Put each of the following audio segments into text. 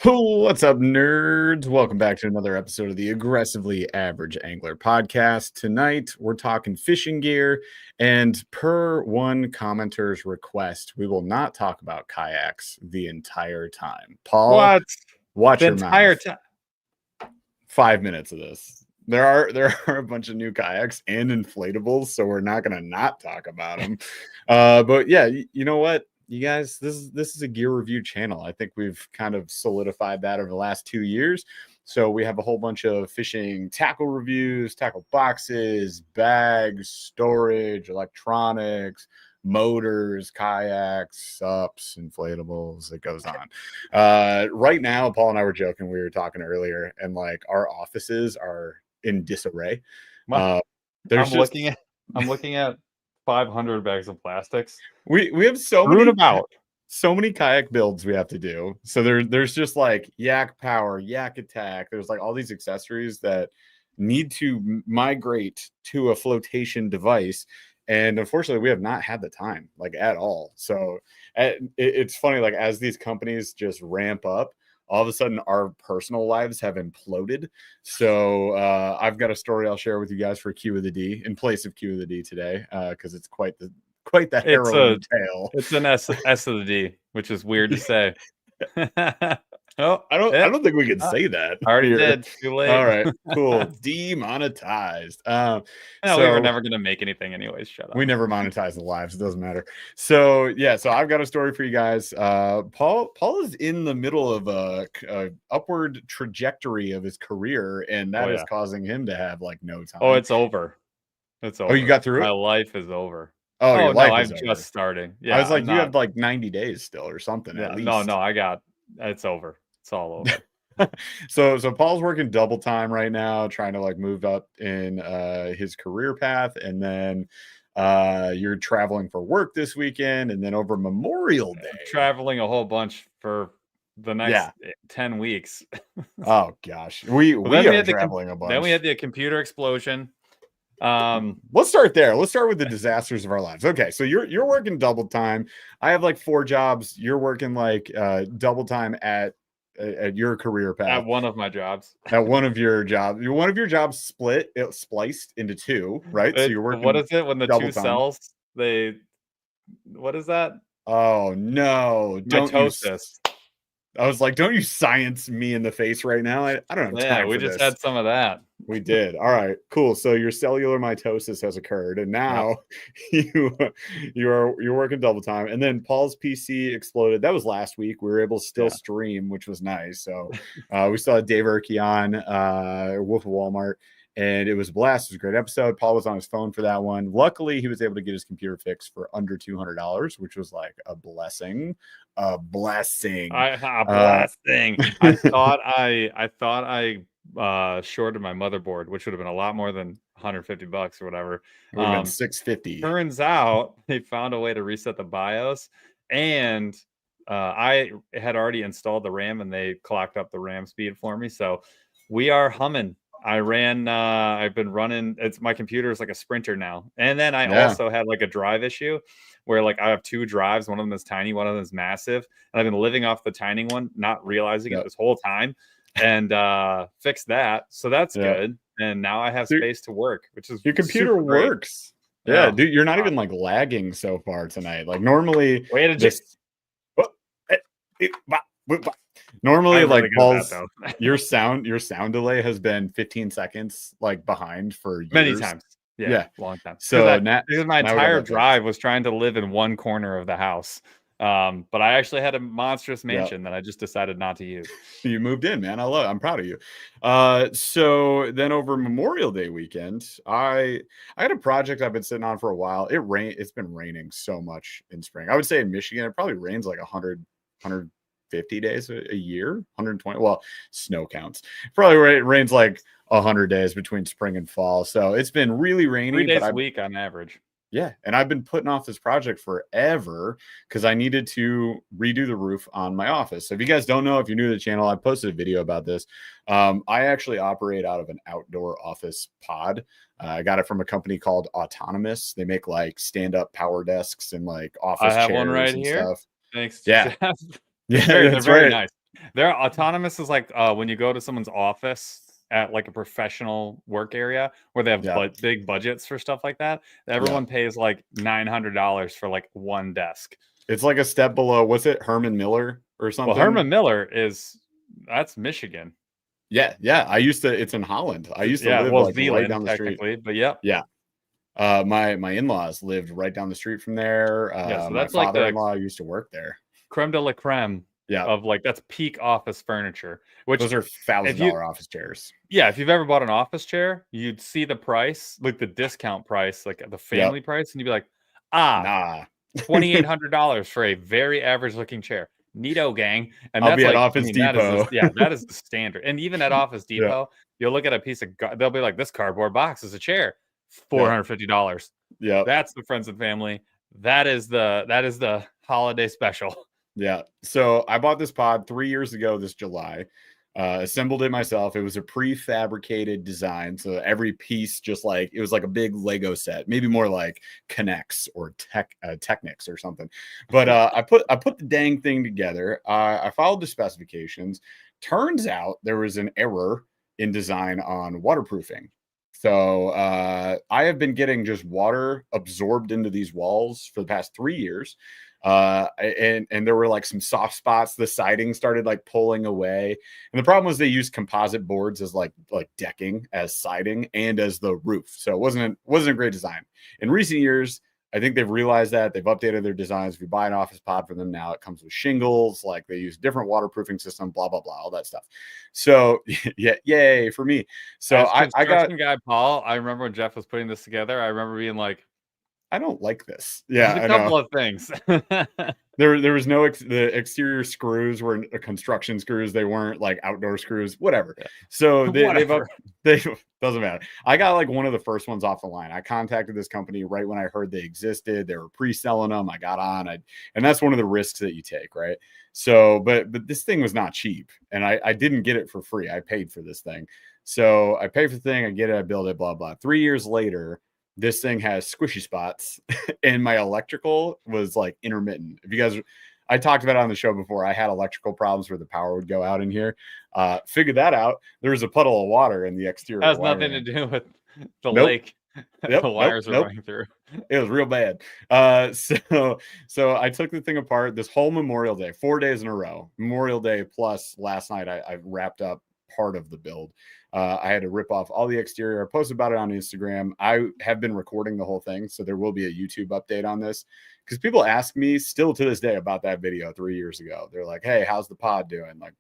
What's up, nerds? Welcome back to another episode of the Aggressively Average Angler podcast. Tonight, we're talking fishing gear, and per one commenter's request, we will not talk about kayaks the entire time. Paul, What? watch The your entire mouth. time. 5 minutes of this. There are a bunch of new kayaks and inflatables, so we're not going to not talk about them. But yeah, you know what? You guys, this is a gear review channel. I think we've kind of solidified that over the last 2 years. So we have a whole bunch of fishing tackle reviews, tackle boxes, bags, storage, electronics, motors, kayaks, sups, inflatables. It goes on. Right now, Paul and I were joking. We were talking earlier, and like our offices are in disarray. Wow. There's I'm looking at 500 bags of plastics. We have so Strewn many about. so many kayak builds we have to do. So there's just like yak power, yak attack. There's like all these accessories that need to migrate to a flotation device. And unfortunately, we have not had the time like at all. So it's funny, like as these companies just ramp up, all of a sudden our personal lives have imploded. So I've got a story I'll share with you guys for Q of the D in place of Q of the D today, because it's quite the harrowing tale. It's an S of the D, which is weird to say. Oh, I don't think we can say that. Already did. Too late. All right, cool. Demonetized. No, we were never going to make anything anyways. Shut up. We never monetize the lives. It doesn't matter. So yeah, so I've got a story for you guys. Paul is in the middle of a upward trajectory of his career, and that is causing him to have like no time. Oh, it's over. It's over. Oh, you got through it? My life is over. Oh, your life no, is I'm over. just starting. Yeah, I was like, you have like 90 days still or something. Yeah, at least. No, it's over. It's all over. So Paul's working double time right now, trying to like move up in his career path, and then you're traveling for work this weekend, and then over Memorial Day, traveling a whole bunch for the next 10 weeks. Oh gosh, we are traveling a bunch. Then we had the computer explosion. Let's start there. Let's start with the disasters of our lives. Okay, so you're working double time. I have like 4 jobs. You're working like double time at your career path. At one of my jobs. At one of your jobs. One of your jobs spliced into 2, right? So you're working. What is it when the 2 cells? What is that? Oh no! Mitosis. I was like, don't you science me in the face right now. I don't have time for this. We just had some of that. We did. All right, cool. So your cellular mitosis has occurred, and now you're working double time. And then Paul's PC exploded. That was last week. We were able to still stream, which was nice. So we still had Dave Erkey on Wolf of Walmart, and it was a blast. It was a great episode. Paul was on his phone for that one. Luckily, he was able to get his computer fixed for under $200, which was like a blessing. A blessing. I thought I shorted my motherboard, which would have been a lot more than $150 or whatever. It would have been $650. Turns out they found a way to reset the BIOS, and I had already installed the RAM, and they clocked up the RAM speed for me. So we are humming. I've been running. My computer is like a Sprinter now. And then I also had like a drive issue where like I have 2 drives. One of them is tiny, one of them is massive. And I've been living off the tiny one, not realizing it this whole time, and fixed that. So that's good. And now I have space to work, which is your computer works. Yeah, dude, you're not even like lagging so far tonight. Like normally, normally, like Paul's, your sound delay has been 15 seconds like behind for years. Many times. Yeah, long time. So because my entire drive was trying to live in one corner of the house. But I actually had a monstrous mansion that I just decided not to use. You moved in, man. I'm proud of you. So then over Memorial Day weekend, I had a project I've been sitting on for a while. It's been raining so much in spring. I would say in Michigan, it probably rains like 150 days a year, 120. Well, snow counts. Probably rains like 100 days between spring and fall. So it's been really rainy. 3 days a week on average. Yeah. And I've been putting off this project forever because I needed to redo the roof on my office. So if you guys don't know, if you're new to the channel, I posted a video about this. I actually operate out of an outdoor office pod. I got it from a company called Autonomous. They make like stand-up power desks and like office chairs. I have one right here. Stuff. Thanks. Yeah. Yeah, they're very nice. They're autonomous is like when you go to someone's office at like a professional work area where they have Yeah. big budgets for stuff like that. Yeah. Everyone pays like $900 for like one desk. It's like a step below, what's it, Herman Miller or Well, something? Herman Miller that's Michigan. Yeah, yeah. It's in Holland. I used to Yeah, live well, like right Zealand down the street. technically, but yep. Yeah. My in-laws lived right down the street from there. Yeah, so My that's like the father-in-law used to work there. creme de la creme Yeah. of like that's peak office furniture. Which Those are if you $1,000 office chairs. if you've ever bought an office chair, you'd see the price, like the discount price, like the Yep. family price, and you'd be like, ah, Nah. $2,800 for a very average looking chair. Neato gang. And I'll that's be at like, I Office mean, that is Depot. that is the standard. And even at Office Yeah. Depot, you'll look at a piece of they'll be like, this cardboard box is a chair, Yep. $450. Yep. That's the friends and family. That is the holiday special. Yeah. So I bought this pod 3 years ago this July. Assembled it myself. It was a prefabricated design. So every piece just like it was like a big Lego set, maybe more like Connects or Technics or something. But I put the dang thing together. I followed the specifications. Turns out there was an error in design on waterproofing. So I have been getting just water absorbed into these walls for the past 3 years. And there were like some soft spots. The siding started like pulling away, and the problem was they used composite boards as like decking, as siding, and as the roof. So it wasn't a great design. In recent years, I think they've realized that they've updated their designs. If you buy an office pod from them now, it comes with shingles. Like they use different waterproofing system, blah blah blah, all that stuff. So yeah, yay for me. So As I got. construction guy Paul, I remember when Jeff was putting this together. I remember being like, I don't like this. there's Yeah, a I know. couple of things. There was no the exterior screws were construction screws. They weren't like outdoor screws, whatever. Yeah. So Whatever. they doesn't matter. I got like one of the first ones off the line. I contacted this company right when I heard they existed. They were pre-selling them. I got on, and that's one of the risks that you take, right? So, but this thing was not cheap, and I didn't get it for free. I paid for this thing. So I pay for the thing, I get it, I build it, blah blah. 3 years later, this thing has squishy spots and my electrical was like intermittent. If you guys, I talked about it on the show before. I had electrical problems where the power would go out in here. Figured that out. There was a puddle of water in the exterior. That has nothing to do with the Nope. lake Yep, the wires are nope. running through. It was real bad. So I took the thing apart this whole Memorial Day, 4 days in a row. Memorial Day plus last night, I wrapped up part of the build. I had to rip off all the exterior. I posted about it on Instagram. I have been recording the whole thing, so there will be a YouTube update on this because people ask me still to this day about that video 3 years ago. They're like, "Hey, how's the pod doing? Like,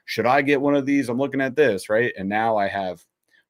should I get one of these? I'm looking at this, right?" And now I have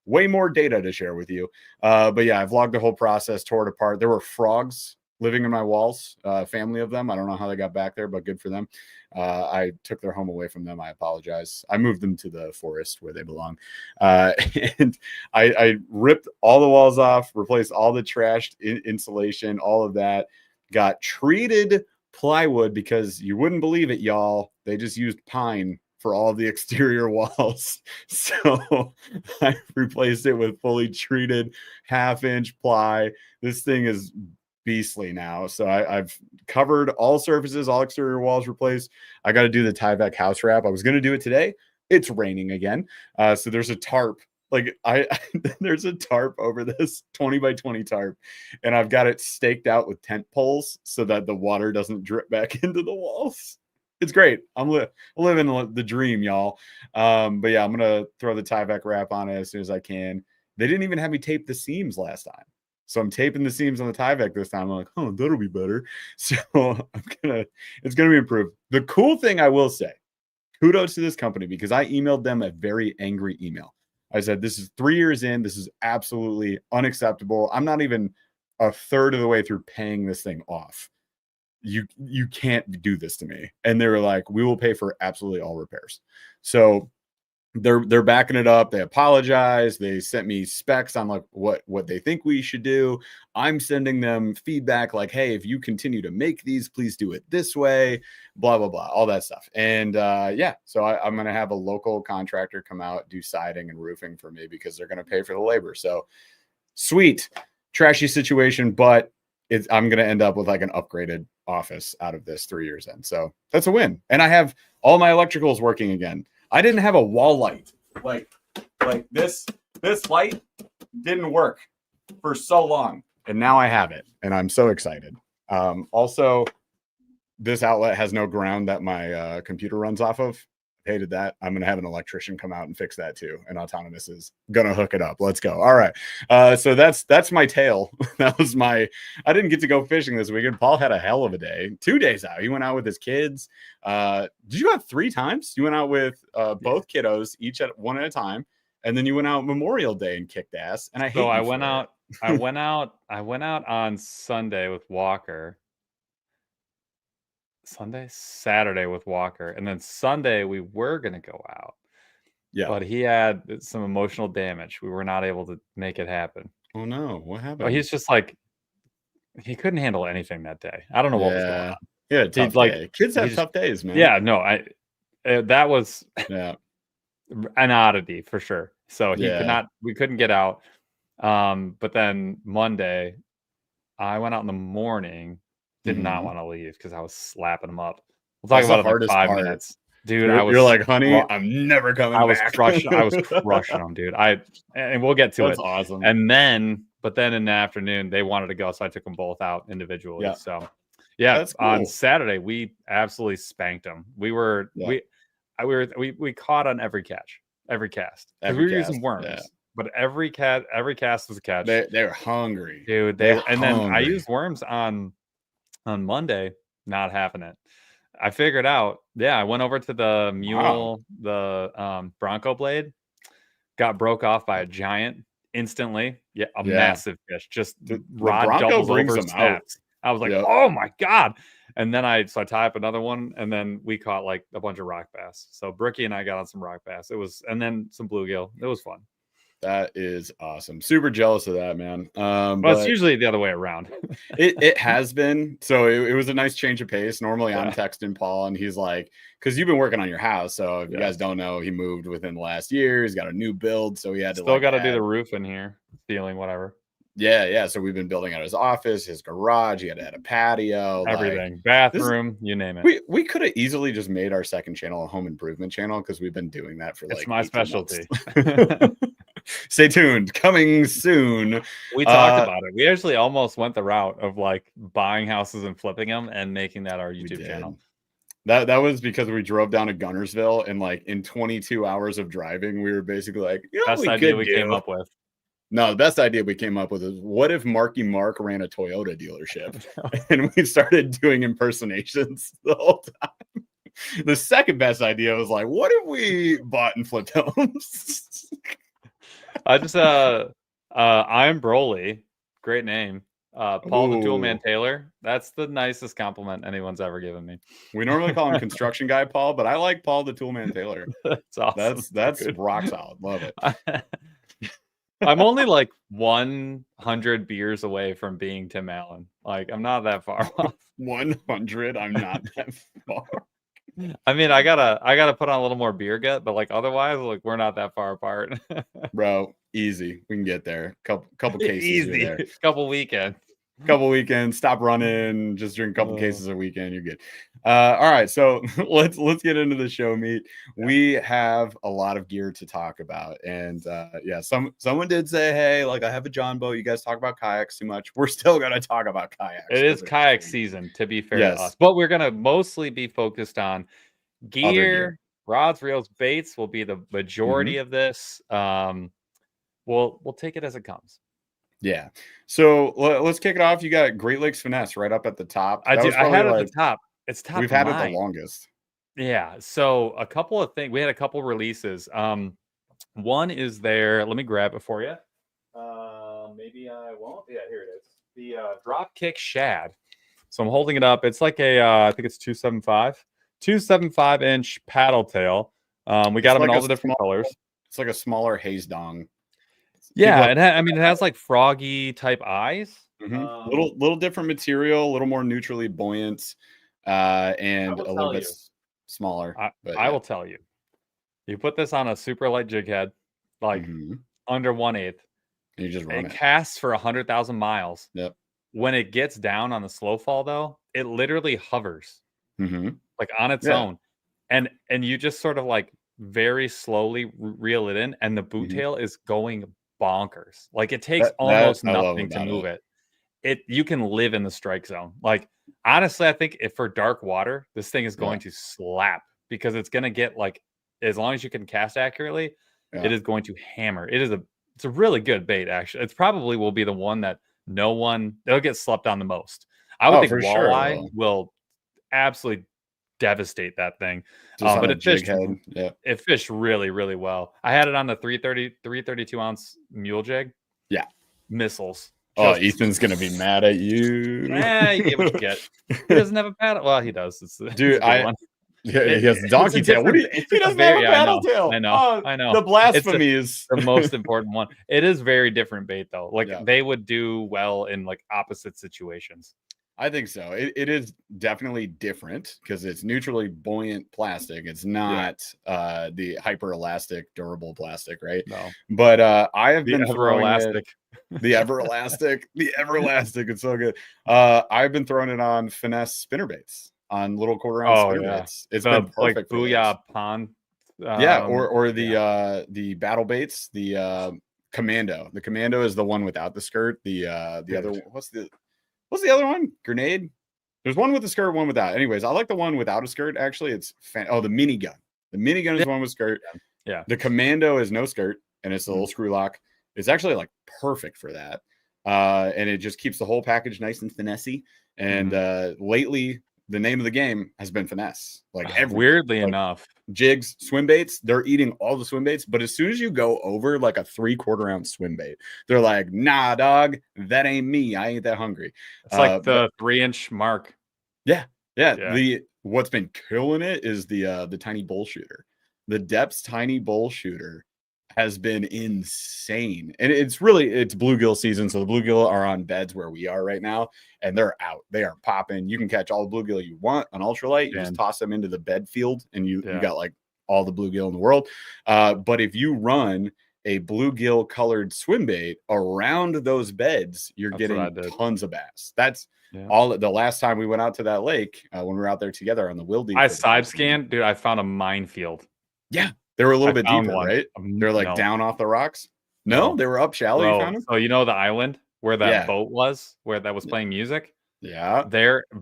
way more data to share with you. But yeah, I vlogged the whole process, tore it apart. There were frogs living in my walls, family of them. I don't know how they got back there, but good for them. I took their home away from them. I apologize. I moved them to the forest where they belong. And I ripped all the walls off, replaced all the trashed insulation, all of that, got treated plywood because you wouldn't believe it, y'all. They just used pine for all the exterior walls. So I replaced it with fully treated 1/2-inch ply. This thing is beastly now. So I've covered all surfaces, all exterior walls replaced. I got to do the Tyvek house wrap. I was going to do it today. It's raining again. So there's a tarp. Like there's a tarp over this 20 by 20 tarp, and I've got it staked out with tent poles so that the water doesn't drip back into the walls. It's great. I'm living the dream, y'all. But yeah, I'm gonna throw the Tyvek wrap on it as soon as I can. They didn't even have me tape the seams last time. So I'm taping the seams on the Tyvek this time. I'm like, oh, that'll be better. So it's gonna be improved. The cool thing I will say, kudos to this company because I emailed them a very angry email. I said, this is 3 years in. This is absolutely unacceptable. I'm not even a third of the way through paying this thing off. You can't do this to me. And they were like, we will pay for absolutely all repairs. So they're backing it up. They apologize. They sent me specs on like what they think we should do. I'm sending them feedback like, hey, if you continue to make these, please do it this way, blah, blah, blah, all that stuff. And yeah, so I'm going to have a local contractor come out, do siding and roofing for me because they're going to pay for the labor. So sweet, trashy situation, but I'm gonna end up with like an upgraded office out of this 3 years in. So that's a win. And I have all my electricals working again. I didn't have a wall light. Like this light didn't work for so long. And now I have it. And I'm so excited. Also, this outlet has no ground that my computer runs off of. Hated that. I'm gonna have an electrician come out and fix that too. And Autonomous is gonna hook it up. Let's go. All right. So that's my tale. That was my. I didn't get to go fishing this weekend. Paul had a hell of a day. 2 days out. He went out with his kids. Did you have 3 times? You went out with both kiddos, each at one at a time, and then you went out Memorial Day and kicked ass. And I hate. So I went out. I went out on Sunday with Walker. Saturday with Walker, and then Sunday we were gonna go out. Yeah, but he had some emotional damage. We were not able to make it happen. Oh no, what happened? But he's just like he couldn't handle anything that day. I don't know what was going on. Yeah, tough day. Kids have tough days, man. Yeah, no, that was an oddity for sure. So we couldn't get out. But then Monday, I went out in the morning. Did not want to leave because I was slapping him up. We'll talk about it in 5 minutes. Dude, you're like, honey, I'm never coming back. I was crushing them, dude. And we'll get to it. That's awesome. But then in the afternoon, they wanted to go, so I took them both out individually. Yeah. So, That's cool. On Saturday we absolutely spanked them. We caught on every cast because we were using worms. Yeah. But every cast was a catch. They were hungry, dude. Then I used worms on Monday, not having it. I figured out, I went over to the mule, the Bronco blade, got broke off by a giant instantly. Massive fish. Just the rod doubles over snaps. I was like, oh my God. And then I tie up another one, and then we caught like a bunch of rock bass. So Brookie and I got on some rock bass. And then some bluegill. It was fun. That is awesome. Super jealous of that, man. But it's usually the other way around. it has been. So it was a nice change of pace. Normally I'm texting Paul and he's like, because you've been working on your house. So if you guys don't know, he moved within the last year. He's got a new build. So he had to still got to do the roof in here, ceiling, whatever. Yeah. So we've been building out his office, his garage. He had to add a patio, everything, bathroom, you name it. We could have easily just made our second channel a home improvement channel because we've been doing that for it's my specialty. Stay tuned. Coming soon. We talked about it. We actually almost went the route of like buying houses and flipping them and making that our YouTube channel. That was because we drove down to Gunnersville, and like in 22 hours of driving, we were basically like, best idea we came up with. No, the best idea we came up with is, what if Marky Mark ran a Toyota dealership? And we started doing impersonations the whole time. The second best idea was like, what if we bought and flipped homes? I just I'm Broly, great name. Paul the Toolman Taylor. That's the nicest compliment anyone's ever given me. We normally call him construction guy Paul, but I like Paul the Toolman Taylor. That's awesome. That's rock solid. Love it. I'm only like 100 beers away from being Tim Allen. Like, I'm not that far off. 100? I'm not that far. I mean, I gotta put on a little more beer gut, but like otherwise, like we're not that far apart. Bro, easy. We can get there. Couple cases. Easy. There. Couple weekends. Stop running, just drink a couple cases a weekend, you're good. All right, so let's get into the show meat. We have a lot of gear to talk about, and someone did say, hey, like, I have a John boat, you guys talk about kayaks too much. We're still gonna talk about kayaks. It is kayak season, to be fair to us, but we're gonna mostly be focused on gear. Rods, reels, baits will be the majority of this. We'll take it as it comes. Yeah. So let's kick it off. You got Great Lakes Finesse right up at the top. I had it at the top. It's top. We've had it the longest. Yeah. So a couple of things. We had a couple releases. One is there. Let me grab it for you. Maybe I won't. Yeah, here it is. The Dropkick Shad. So I'm holding it up. It's like a I think it's 275 inch paddle tail. We got them in all the different colors. It's like a smaller haze dong. Yeah, it has like froggy type eyes. Little different material, a little more neutrally buoyant, and a little bit smaller. I will tell you, you put this on a super light jig head, like under 1/8, and you just run it. Casts for 100,000 miles. Yep. when it gets down on the slow fall, though, it literally hovers like on its Yeah. own, and you just sort of like very slowly reel it in, and the boot tail is going bonkers. Like it takes That almost I love nothing to about move it. it. You can live in the strike zone. Like honestly, I think if for dark water, this thing is Yeah. going to slap because it's going to get like, as long as you can cast accurately, it Yeah. is going to hammer. It's a really good bait, actually. It's probably will be the one that it'll get slept on the most. I would Oh, think for sure it walleye will. will absolutely devastate that thing. Just on But a jig head. Yeah. it fished really, really well. I had it on the 332 ounce mule jig. Yeah. Missiles. Oh, Just Ethan's gonna be mad at you. you get what you get. He doesn't have a paddle. Well, he does. It's Dude, a good one. Yeah, he has It's a donkey tail. What do different. you, It's he just a doesn't have very. a Yeah, paddle tail. Oh, I know. the It's blasphemies. the most important one. It is very different bait though. Like Yeah. they would do well in like opposite situations. I think so. It is definitely different because it's neutrally buoyant plastic. It's not the hyper elastic, durable plastic, right? No, But I have the been ever throwing it. elastic. The ever elastic, the ever elastic. It's so good. I've been throwing it on finesse spinner baits, on little quarter ounce spinner baits. It's been like perfect for Booyah Pond. yeah, or the battle baits, the commando. The commando is the one without the skirt. The other, what's the other one? Grenade. There's one with the skirt, one without. Anyways, I like the one without a skirt. Actually, it's the minigun. The minigun is the one with skirt. Yeah. The commando is no skirt, and it's a little screw lock. It's actually like perfect for that. And it just keeps the whole package nice and finessey. And lately, the name of the game has been finesse. Like weirdly enough, jigs, swim baits, they're eating all the swim baits. But as soon as you go over like a 3/4 ounce swim bait, they're like, nah, dog, that ain't me. I ain't that hungry. it's like the 3-inch mark. Yeah. What's been killing it is the tiny bull shooter. The Depths tiny bull shooter has been insane. And it's bluegill season. So the bluegill are on beds where we are right now, and they're out. They are popping. You can catch all the bluegill you want on ultralight. You just toss them into the bed field, and you got like all the bluegill in the world. But if you run a bluegill colored swim bait around those beds, you're getting tons of bass. That's all. The last time we went out to that lake, when we were out there together on the Wildy, I side scanned, dude. I found a minefield. Yeah, they were a little bit deeper, right? They're like no. Down off the rocks. No, they were up shallow. You found them? So you know the island where that boat was, where that was playing music? Yeah.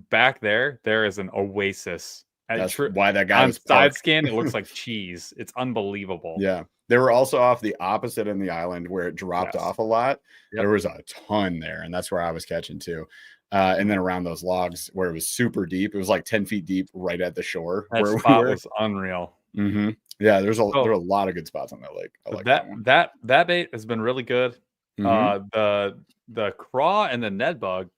Back there is an oasis. That's why that guy was side scan. It looks like cheese. It's unbelievable. Yeah. They were also off the opposite end of the island where it dropped off a lot. There was a ton there, and that's where I was catching too. And then around those logs where it was super deep, it was like 10 feet deep right at the shore. That spot was unreal. Yeah, there are a lot of good spots on that lake. I like that one. That bait has been really good. The craw and the Ned bug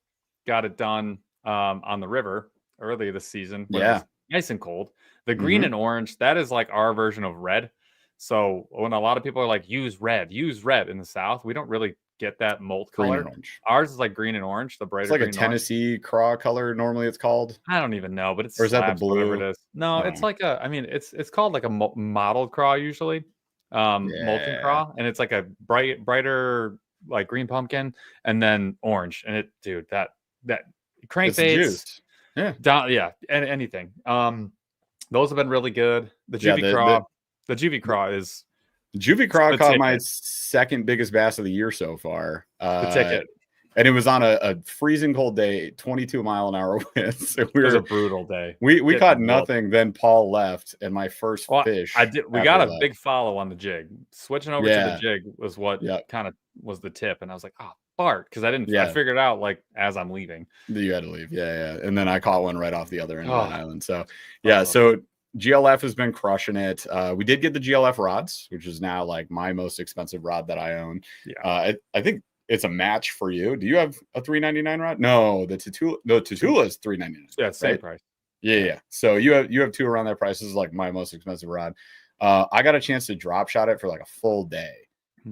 got it done on the river earlier this season. When it was nice and cold. The green and orange, that is like our version of red. So when a lot of people are like, use red in the South, we don't really get that molt color. Ours is like green and orange, the brighter. It's like a Tennessee craw color. Normally it's called. I don't even know, but it's, or is that the blue? It is. No, it's like it's called like a mottled craw usually, molten craw, and it's like a brighter like green pumpkin and then orange. And that crankbaits, anything. Those have been really good. The juvie craw. The juvie craw is juvie craw caught my second biggest bass of the year so far. The ticket. And it was on a freezing cold day, 22-mile-an-hour winds. So it was a brutal day. We caught nothing. Then Paul left, and my first fish. We got a big follow on the jig. Switching over to the jig was what kind of was the tip, and I was like, oh, fart, because I didn't. I figured out like as I'm leaving. You had to leave, and then I caught one right off the other end of the island. So so GLF has been crushing it. We did get the GLF rods, which is now like my most expensive rod that I own. I think it's a match for you. Do you have a $399 rod? No, the Tatula is $399. Yeah, same price. Yeah. So you have two around that price. This is like my most expensive rod. I got a chance to drop shot it for like a full day.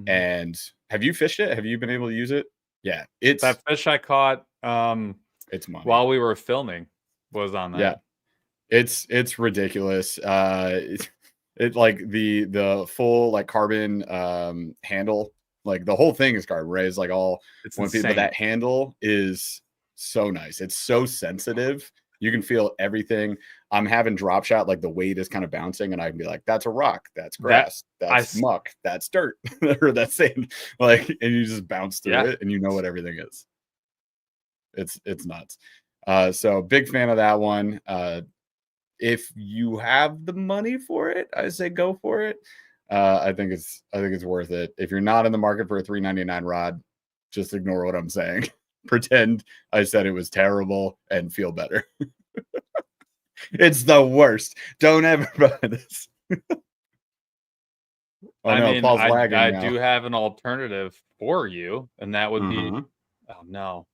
And have you fished it? Have you been able to use it? Yeah, it's that fish I caught. It's money. While we were filming was on that. Yeah. It's ridiculous. It like the full like carbon handle, like the whole thing is carbon, right? It's like all it's one piece, but that handle is So nice. It's so sensitive. You can feel everything. I'm having drop shot, like the weight is kind of bouncing, and I can be like, that's a rock, that's grass, that's muck, that's dirt, or that's sand. Like, and you just bounce through it and you know what everything is. It's nuts. So big fan of that one. If you have the money for it, I say go for it. I think it's worth it. If you're not in the market for a $399 rod, just ignore what I'm saying. Pretend I said it was terrible and feel better. It's the worst. Don't ever buy this. I mean, I do have an alternative for you, and that would be, oh no.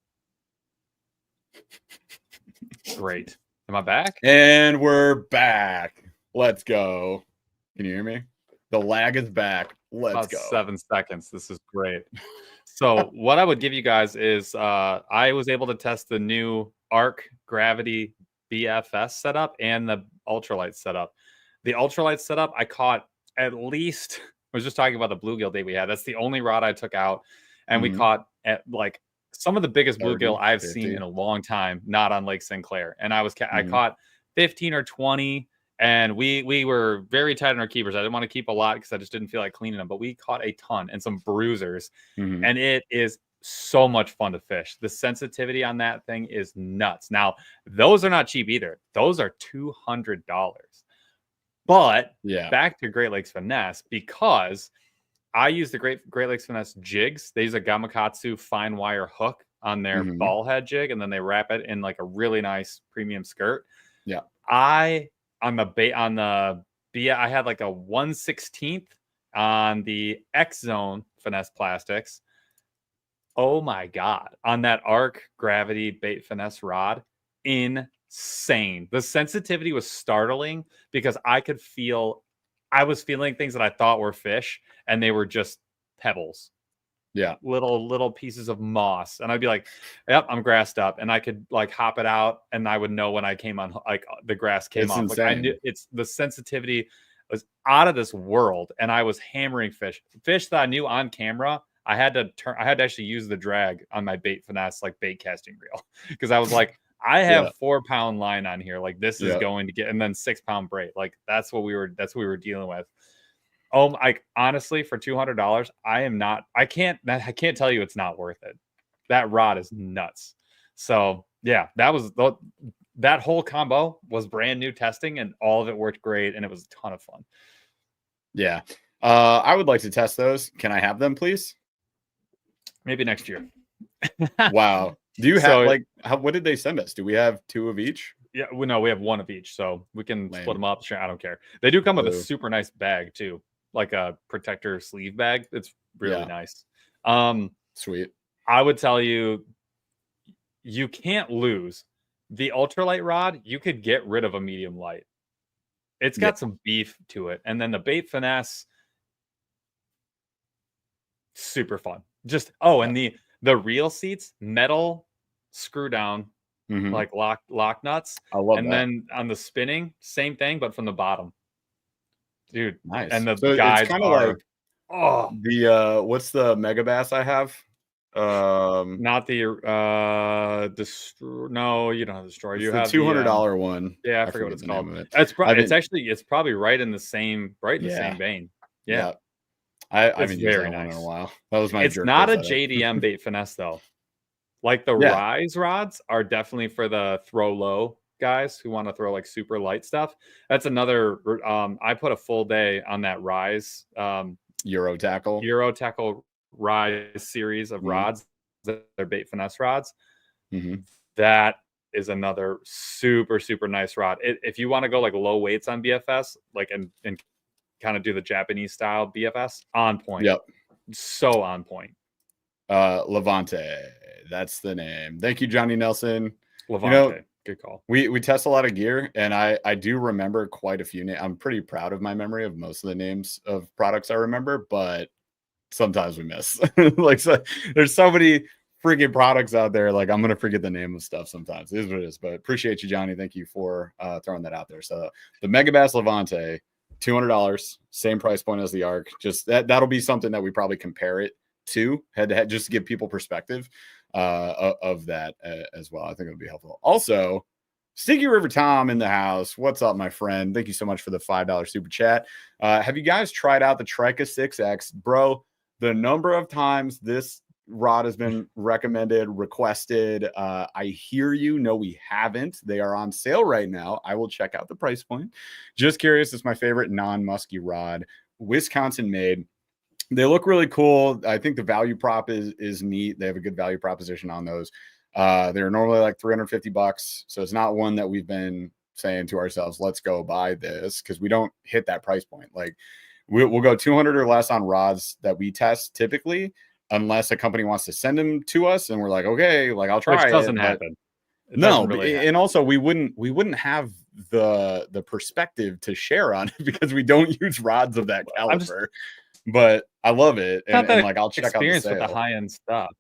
Great. Am I back? And we're back. Let's go. Can you hear me? The lag is back. Let's go. 7 seconds. This is great. So what I would give you guys is I was able to test the new Arc Gravity BFS setup and the ultralight setup. The ultralight setup, I caught at least, I was just talking about the bluegill day we had. That's the only rod I took out. And we caught at like some of the biggest 30, bluegill I've 50. seen in a long time, not on Lake Sinclair. And I caught 15 or 20. And we were very tight on our keepers. I didn't want to keep a lot because I just didn't feel like cleaning them. But we caught a ton and some bruisers. And it is so much fun to fish. The sensitivity on that thing is nuts. Now, those are not cheap either. Those are $200. But back to Great Lakes Finesse, because I use the Great Lakes Finesse jigs. They use a Gamakatsu fine wire hook on their ball head jig, and then they wrap it in like a really nice premium skirt. Yeah. On the I had like a 1/16 on the X Zone Finesse plastics. Oh my God. On that Arc Gravity Bait Finesse rod, insane. The sensitivity was startling because I was feeling things that I thought were fish and they were just pebbles. Yeah. Little pieces of moss. And I'd be like, yep, I'm grassed up. And I could like hop it out and I would know when I came on, like the grass came off. Like I knew the sensitivity was out of this world. And I was hammering fish that I knew on camera. I had to actually use the drag on my bait finesse, like bait casting reel. Cause I was like, I have 4-pound line on here. Like this is going to get, and then 6-pound braid. Like that's what we were dealing with. Like honestly, for $200, I can't tell you it's not worth it. That rod is nuts. So yeah, that whole combo was brand new testing and all of it worked great. And it was a ton of fun. Yeah. I would like to test those. Can I have them, please? Maybe next year. Wow. Do you have what did they send us? Do we have 2 of each? Yeah, we have 1 of each, so we can split them up. Sure, I don't care. They do come with a super nice bag too, like a protector sleeve bag. It's really nice. Sweet. I would tell you, you can't lose the ultralight rod. You could get rid of a medium light. It's got some beef to it, and then the bait finesse, super fun. Just and the reel seats, metal screw down, like lock nuts. I love and that. Then on the spinning, same thing, but from the bottom. Dude, nice. And the guys kind of like the what's the mega bass I have? Not the no, you don't have destroyer. You have the $200 one. Yeah, I forget what it's called. It's probably right in the same vein. Yeah. I haven't used that one in a while. That was my. It's not a JDM bait finesse though. Like the Rise rods are definitely for the throw low guys who want to throw like super light stuff. That's another. I put a full day on that Rise Euro tackle Rise series of rods. They're bait finesse rods. That is another super super nice rod. If you want to go like low weights on BFS, like and kind of do the Japanese style BFS, on point. Yep. So on point. Levante. That's the name. Thank you, Johnny Nelson. Levante. Good call. We test a lot of gear, and I do remember quite a few names. I'm pretty proud of my memory of most of the names of products I remember, but sometimes we miss. There's so many freaking products out there. Like I'm gonna forget the name of stuff sometimes. It is what it is. But appreciate you, Johnny. Thank you for throwing that out there. So the Megabass Levante, $200, same price point as the Arc. Just that'll be something that we probably compare it to head to head, just to give people perspective. of that as well. I think it'll be helpful. Also, Stinky River Tom in the house. What's up, my friend? Thank you so much for the $5 super chat. Have you guys tried out the Tryka 6X? Bro, the number of times this rod has been recommended, requested, I hear you. No, we haven't. They are on sale right now. I will check out the price point. Just curious, it's my favorite non-musky rod, Wisconsin made. They look really cool. I think the value prop is neat. They have a good value proposition on those. They're normally like $350, so it's not one that we've been saying to ourselves, let's go buy this, because we don't hit that price point. Like we'll go 200 or less on rods that we test typically, unless a company wants to send them to us and we're like, okay, like I'll try. Which doesn't it, happen. It no, doesn't really happen. And also we wouldn't have the perspective to share on it because we don't use rods of that caliber. But I love it, and like I'll check out the sale. With the high end stuff.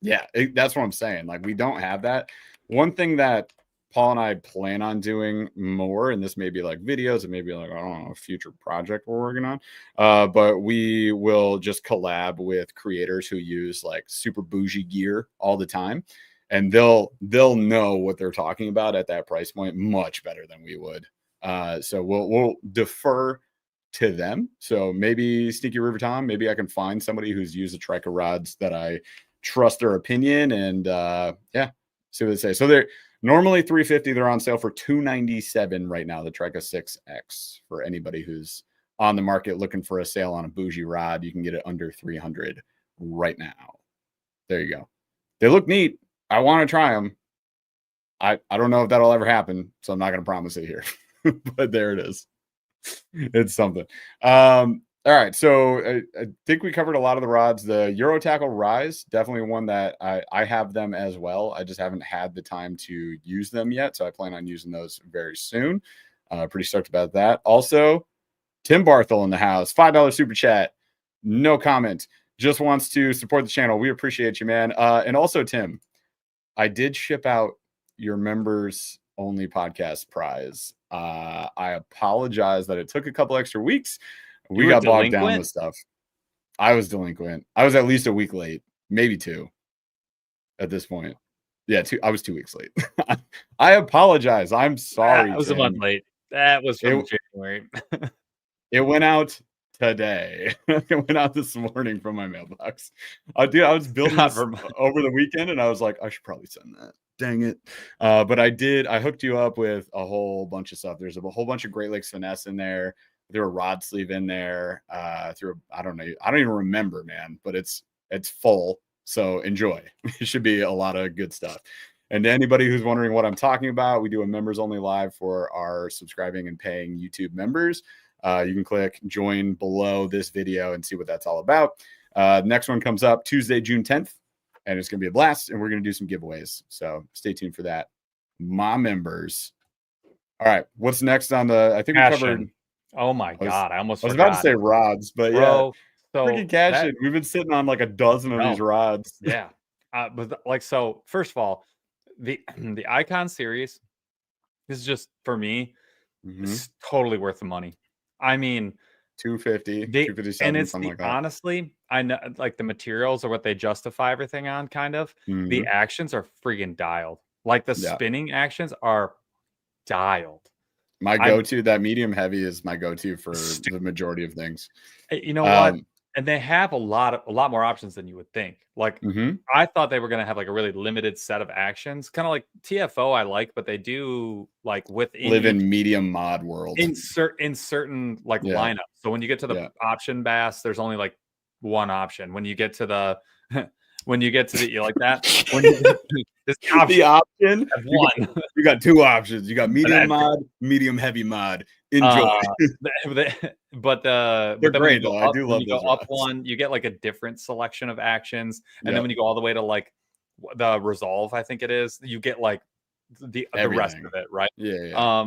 Yeah, that's what I'm saying. Like we don't have that. One thing that Paul and I plan on doing more, and this may be like videos, and maybe like, I don't know, a future project we're working on. But we will just collab with creators who use like super bougie gear all the time, and they'll know what they're talking about at that price point much better than we would. So we'll defer to them. So maybe Sneaky River Tom, maybe I can find somebody who's used the Tryka rods that I trust their opinion, and yeah, see what they say. So they're normally $350. They're on sale for $297 right now, the Tryka 6X. For anybody who's on the market looking for a sale on a bougie rod, you can get it under $300 right now. There you go. They look neat. I want to try them. I don't know if that'll ever happen, so I'm not going to promise it here. But there it is. It's something. All right, so I think we covered a lot of the rods. The Euro Tackle Rise, definitely one that I have them as well. I just haven't had the time to use them yet, so I plan on using those very soon. Pretty stoked about that. Also, Tim Barthel in the house, $5 super chat, no comment, just wants to support the channel. We appreciate you, man. And also, Tim, I did ship out your members only podcast prize. I apologize that it took a couple extra weeks. We got bogged down with stuff. I was delinquent. I was at least a week late, maybe 2 at this point. Yeah, 2. I was 2 weeks late. I apologize. I'm sorry. I was a month late. That was from January. It went out today. It went out this morning from my mailbox. Dude, I was building this over the weekend, and I was like, I should probably send that. Dang it. But I did. I hooked you up with a whole bunch of stuff. There's a whole bunch of Great Lakes Finesse in there. There a rod sleeve in there. I don't know. I don't even remember, man. But it's full. So enjoy. It should be a lot of good stuff. And to anybody who's wondering what I'm talking about, we do a members only live for our subscribing and paying YouTube members. You can click join below this video and see what that's all about. Next one comes up Tuesday, June 10th. And it's going to be a blast, and we're going to do some giveaways. So stay tuned for that, my members. All right, what's next on the? I think Cashion. We covered. Oh my god, I was about to say rods, but bro, yeah, freaking Cashion. We've been sitting on like a dozen of these rods. Yeah, but like, so first of all, the Icon series is just, for me, it's totally worth the money. I mean, 250, 257, and it's something like that. Honestly, I know, like, the materials are what they justify everything on, kind of. The actions are freaking dialed. Like the spinning actions are dialed. My go-to, that medium heavy is my go-to for the majority of things. You know what? And they have a lot more options than you would think. Like, I thought they were going to have like a really limited set of actions, kind of like TFO. I like, but they do like within live in medium mod world in certain like lineups. So when you get to the option bass, there's only like one option. When you get to the you like that, when you get this option you got 2 options. You got medium mod, medium heavy mod. Enjoy. But they're great though. I do love those. Up one, you get like a different selection of actions, and then when you go all the way to like the resolve, I think it is, you get like the rest of it, right? Yeah.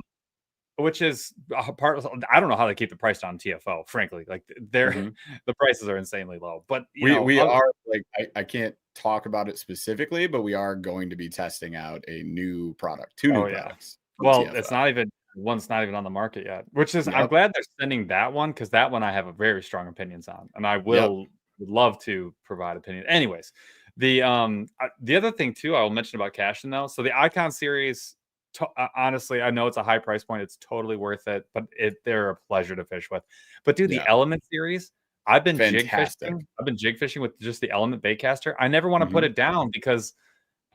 Which is a part of, I don't know how they keep the price down TFO, frankly. Like the prices are insanely low. But we are like, I can't talk about it specifically, but we are going to be testing out a new product, 2 new products. Well, TFO. One's not even on the market yet, which is, I'm glad they're sending that one, because that one I have a very strong opinions on, and I would love to provide opinion. Anyways, The other thing too I'll mention about Cashion though. So the Icon series, honestly, I know it's a high price point. It's totally worth it, but they're a pleasure to fish with. But dude, the Yeah, Element series, I've been jig fantastic. fishing. I've been jig fishing with just the Element baitcaster. I never want to put Mhm. it down because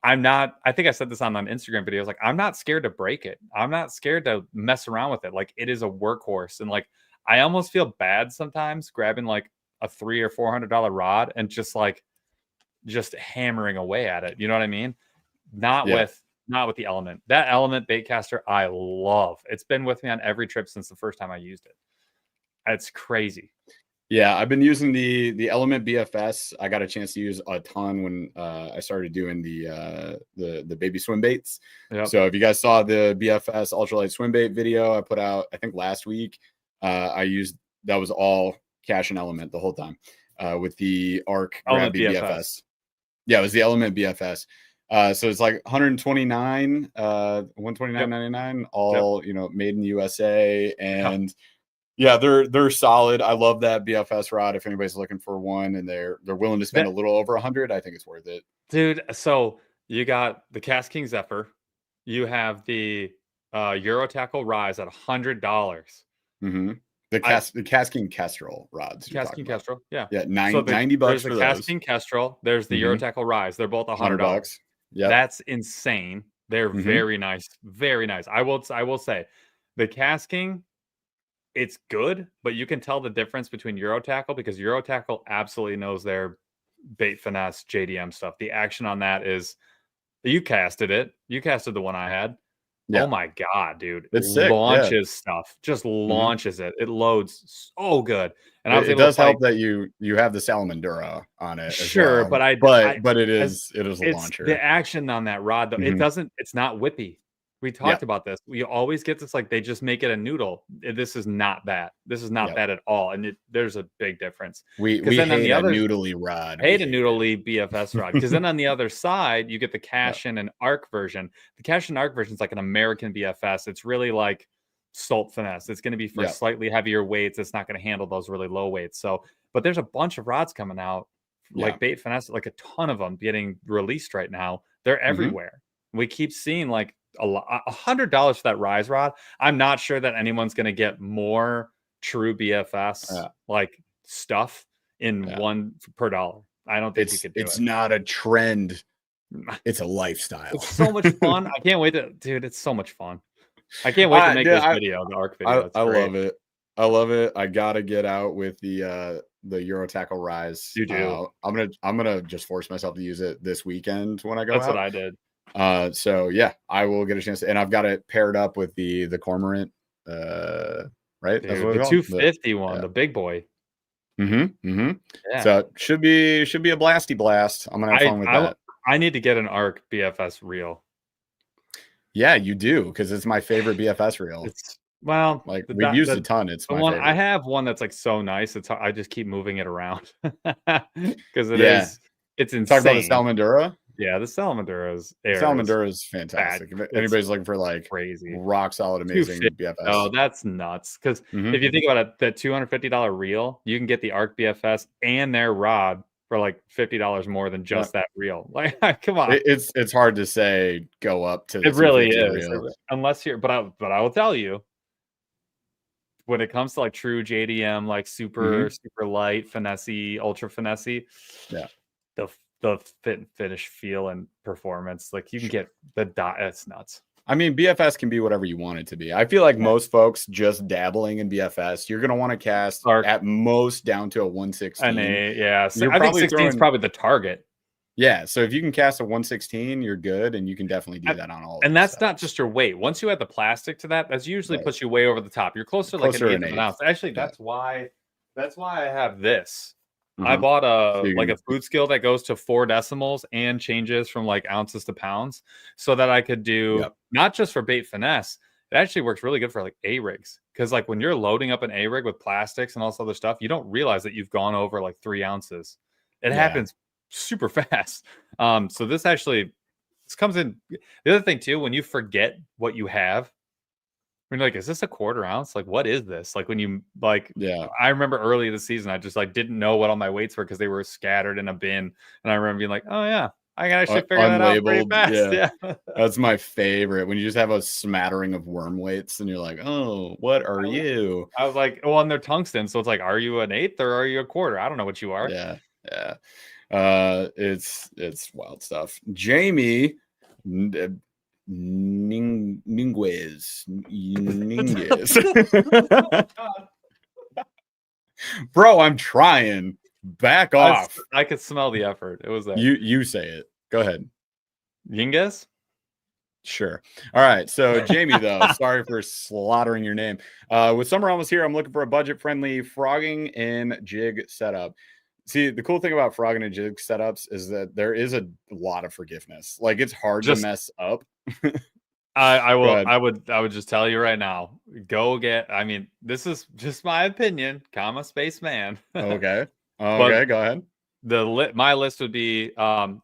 I'm not. I think I said this on an Instagram videos. Like I'm not scared to break it. I'm not scared to mess around with it. Like it is a workhorse, and like I almost feel bad sometimes grabbing like a $300 or $400 rod and just hammering away at it. You know what I mean? Not Yeah. with not with the Element. That Element baitcaster I love. It's been with me on every trip since the first time I used it. It's crazy. Yeah, I've been using the Element BFS. I got a chance to use a ton when I started doing the baby swim baits. Yep. So if you guys saw the BFS ultralight swim bait video I put out, I think last week, I used that was all Cashion Element the whole time with the Arc Element Grabby BFS. BFS. Yeah, it was the Element BFS. So it's like 129, 129.99, all made in the USA, and yeah, they're solid. I love that BFS rod. If anybody's looking for one and they're willing to spend a little over 100, I think it's worth it. Dude, so you got the Kayaking Zephyr, you have the Euro Tackle Rise at $100. Mm-hmm. The Kayaking Kestrel rods you're talking Kayaking about. Kestrel, yeah. Yeah, So 90 bucks there's the for those. Kayaking Kestrel, there's the Euro Mm-hmm. Tackle Rise. They're both $100. $100. Yep. That's insane. They're Mm-hmm. very nice, very nice. I will say, the Kayaking, it's good, but you can tell the difference between Euro Tackle because Euro Tackle absolutely knows their bait finesse JDM stuff. The action on that is you casted it. You casted the one I had. Yeah. Oh my god, dude! It's sick. Launches stuff, just Mm-hmm. launches it. It loads so good, and I was It able does to fight. help that you have the Salamandura on it as Sure, well. but But it as is a it's launcher. the action on that rod though. It Mm-hmm. doesn't. It's not whippy. We Yeah. talked about this. We always get this like they just make it a noodle. This is not that. This is not Yep. that at all. And there's a big difference. We Then on hate the a other noodly rod. hate a noodly BFS rod because then on the other side you get the Cashion and Arc version. The Cashion Arc version is like an American BFS. It's really like salt finesse. It's going to be for slightly heavier weights. It's not going to handle those really low weights. So, but there's a bunch of rods coming out, like bait finesse, like a ton of them getting released right now. They're everywhere. We keep seeing like $100 for that rise rod. I'm not sure that anyone's going to get more true BFS like stuff in one per dollar. I don't think you could do it. It's not a trend. It's a lifestyle. It's so much fun. I can't wait to, dude. It's so much fun. I can't wait to make this video, the Arc video. I love it. I love it. I gotta get out with the Euro Tackle Rise. You do. I'm gonna just force myself to use it this weekend when I go That's out. what I did. So yeah, I will get a chance to, and I've got it paired up with the Cormorant. Right? Dude, the 250 one, the big boy. Yeah. Yeah. So should be a blasty blast. I'm gonna have fun with that. I need to get an Arc BFS reel. Yeah, you do, because it's my favorite BFS reel. Like we've used a ton. It's my favorite. I have one that's like so nice. I just keep moving it around because it's insane. Talk about the Salamandura. Yeah, the Salamandura is fantastic. If anybody's looking for like crazy, rock solid, amazing BFS. Oh, that's nuts. Because if you think about it, that $250 reel, you can get the Arc BFS and their rod for like $50 more than just that reel. Like, come on. It's hard to say go up to. It really is, unless you're. But I will tell you, when it comes to like true JDM, like super light, finesse, ultra finesse, yeah, the fit and finish, feel and performance, like you can get the dot. It's nuts. I mean, BFS can be whatever you want it to be. I feel like most folks just dabbling in BFS, you're going to want to cast at most down to a 116. Yeah. So I think 16 is probably the target. Yeah. So if you can cast a 116, you're good. And you can definitely do that on all. And that's not just your weight. Once you add the plastic to that, that's usually puts you way over the top. You're closer to like an eighth of an ounce. Actually, that's why I have this. I bought a food scale that goes to 4 decimals and changes from like ounces to pounds so that I could do not just for bait finesse. It actually works really good for like A-rigs. Because like when you're loading up an A-rig with plastics and all this other stuff, you don't realize that you've gone over like 3 ounces. It happens super fast. So this comes in. The other thing too, when you forget what you have, When you're like, is this a quarter ounce? Like, what is this? Like when you like, Yeah. I remember early in the season, I just like didn't know what all my weights were because they were scattered in a bin. And I remember being like, oh yeah, I can actually figure that out pretty Unlabeled. fast. Yeah. Yeah. That's my favorite when you just have a smattering of worm weights and you're like, oh, what are you? I was like, well, and they're tungsten. So it's like, are you an eighth or are you a quarter? I don't know what you are. Yeah. Yeah. It's wild stuff. Jamie Ninguez. Bro, I'm trying. Back off. I could smell the effort. It was there. You say it. Go ahead. Yinges? Sure. All right. So Jamie, though, sorry for slaughtering your name. With summer almost here, I'm looking for a budget-friendly frogging and jig setup. See, the cool thing about frogging and jig setups is that there is a lot of forgiveness. Like it's hard to mess up. I Go will. ahead. I would just tell you right now. Go get. I mean, this is just my opinion, comma space man. Okay. But Okay. Go ahead. my list would be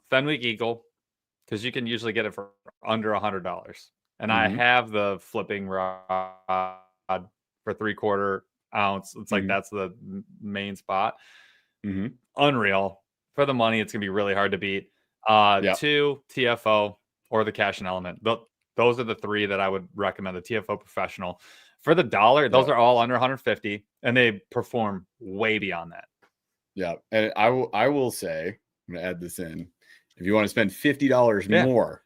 Fenwick Eagle because you can usually get it for under $100, and I have the flipping rod for 3/4 ounce. It's like that's the main spot. Unreal for the money. It's gonna be really hard to beat. 2 TFO or the Cashion Element. Those are the 3 that I would recommend. The TFO Professional for the dollar. Those are all under 150, and they perform way beyond that. Yeah, and I will say, I'm gonna add this in. If you want to spend $50 more,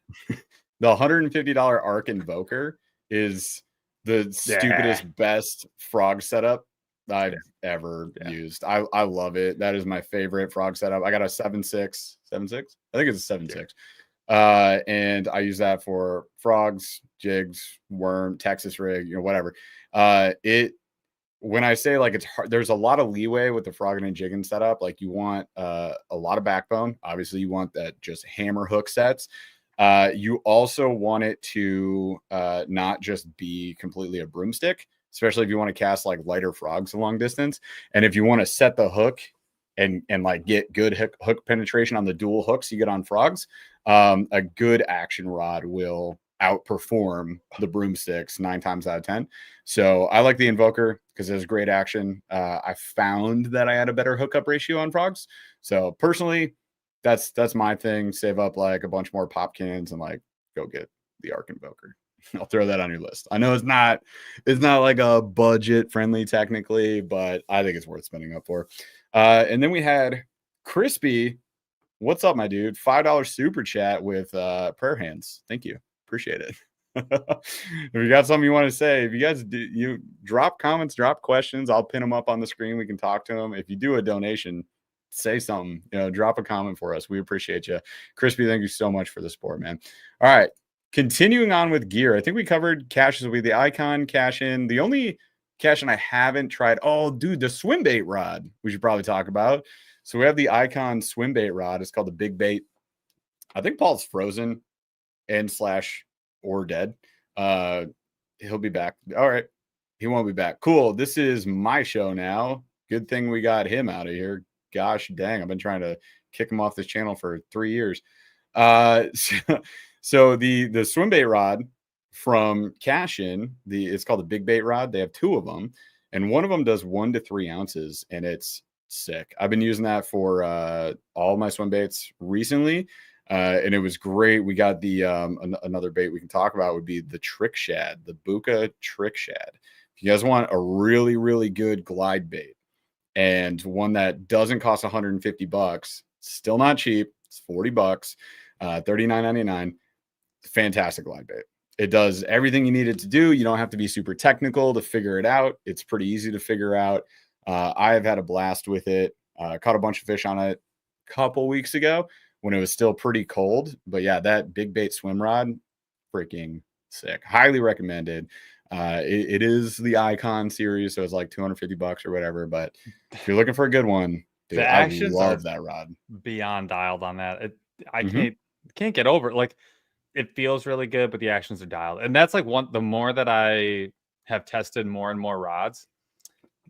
the $150 Arc Invoker is the stupidest, best frog setup I've ever used. I love it. That is my favorite frog setup. I got a 7.6. I think it's a 7.6. And I use that for frogs, jigs, worm, Texas rig, whatever. When I say like it's hard, there's a lot of leeway with the frogging and jigging setup. Like you want a lot of backbone. Obviously, you want that just hammer hook sets. You also want it to not just be completely a broomstick, especially if you want to cast like lighter frogs a long distance. And if you want to set the hook and like get good hook penetration on the dual hooks you get on frogs, a good action rod will outperform the broomsticks 9 times out of 10. So I like the Invoker because it has great action. I found that I had a better hookup ratio on frogs. So personally, that's my thing. Save up like a bunch more pop cans and like go get the Arc Invoker. I'll throw that on your list. I know it's not like a budget friendly technically, but I think it's worth spending up for. And then we had Crispy. What's up, my dude? $5 super chat with prayer hands. Thank you. Appreciate it. If you got something you want to say, if you guys do, you drop comments, drop questions, I'll pin them up on the screen. We can talk to them. If you do a donation, say something, drop a comment for us. We appreciate you. Crispy, thank you so much for the support, man. All right. Continuing on with gear. I think we covered caches with the Icon, Cashion. The only Cashion I haven't tried. Oh, dude, the swim bait rod we should probably talk about. So we have the Icon swim bait rod. It's called the Big Bait. I think Paul's frozen and / or dead. He'll be back. All right. He won't be back. Cool. This is my show now. Good thing we got him out of here. Gosh dang. I've been trying to kick him off this channel for 3 years. So the swim bait rod from Cashion, it's called the Big Bait rod. They have 2 of them, and one of them does 1 to 3 ounces, and it's sick. I've been using that for all my swim baits recently. And it was great. We got the another bait we can talk about would be the trick shad, the Buka trick shad. If you guys want a really, really good glide bait and one that doesn't cost $150, still not cheap. It's $40, $39.99. Fantastic glide bait. It does everything you need it to do. You don't have to be super technical to figure it out. It's pretty easy to figure out. I have had a blast with it. Caught a bunch of fish on it a couple weeks ago when it was still pretty cold. But yeah, that Big Bait swim rod, freaking sick. Highly recommended. It is the Icon series, so it's like $250 or whatever. But if you're looking for a good one, dude, the I actions love that rod. Beyond dialed on that. I can't get over it. Like it feels really good, but the actions are dialed. And that's like the more that I have tested more and more rods,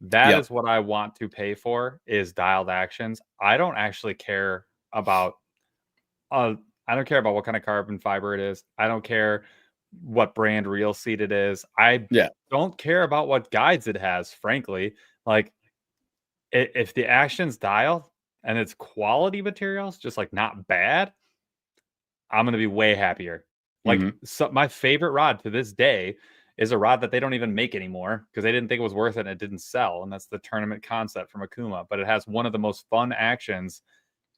that is what I want to pay for is dialed actions. I don't actually care about I don't care about what kind of carbon fiber it is. I don't care what brand reel seat it is. I Yeah. don't care about what guides it has, frankly. Like if the action's dialed and it's quality materials, just like not bad, I'm gonna be way happier. Like Hmm. so my favorite rod to this day is a rod that they don't even make anymore because they didn't think it was worth it and it didn't sell. And that's the tournament concept from Akuma. But it has one of the most fun actions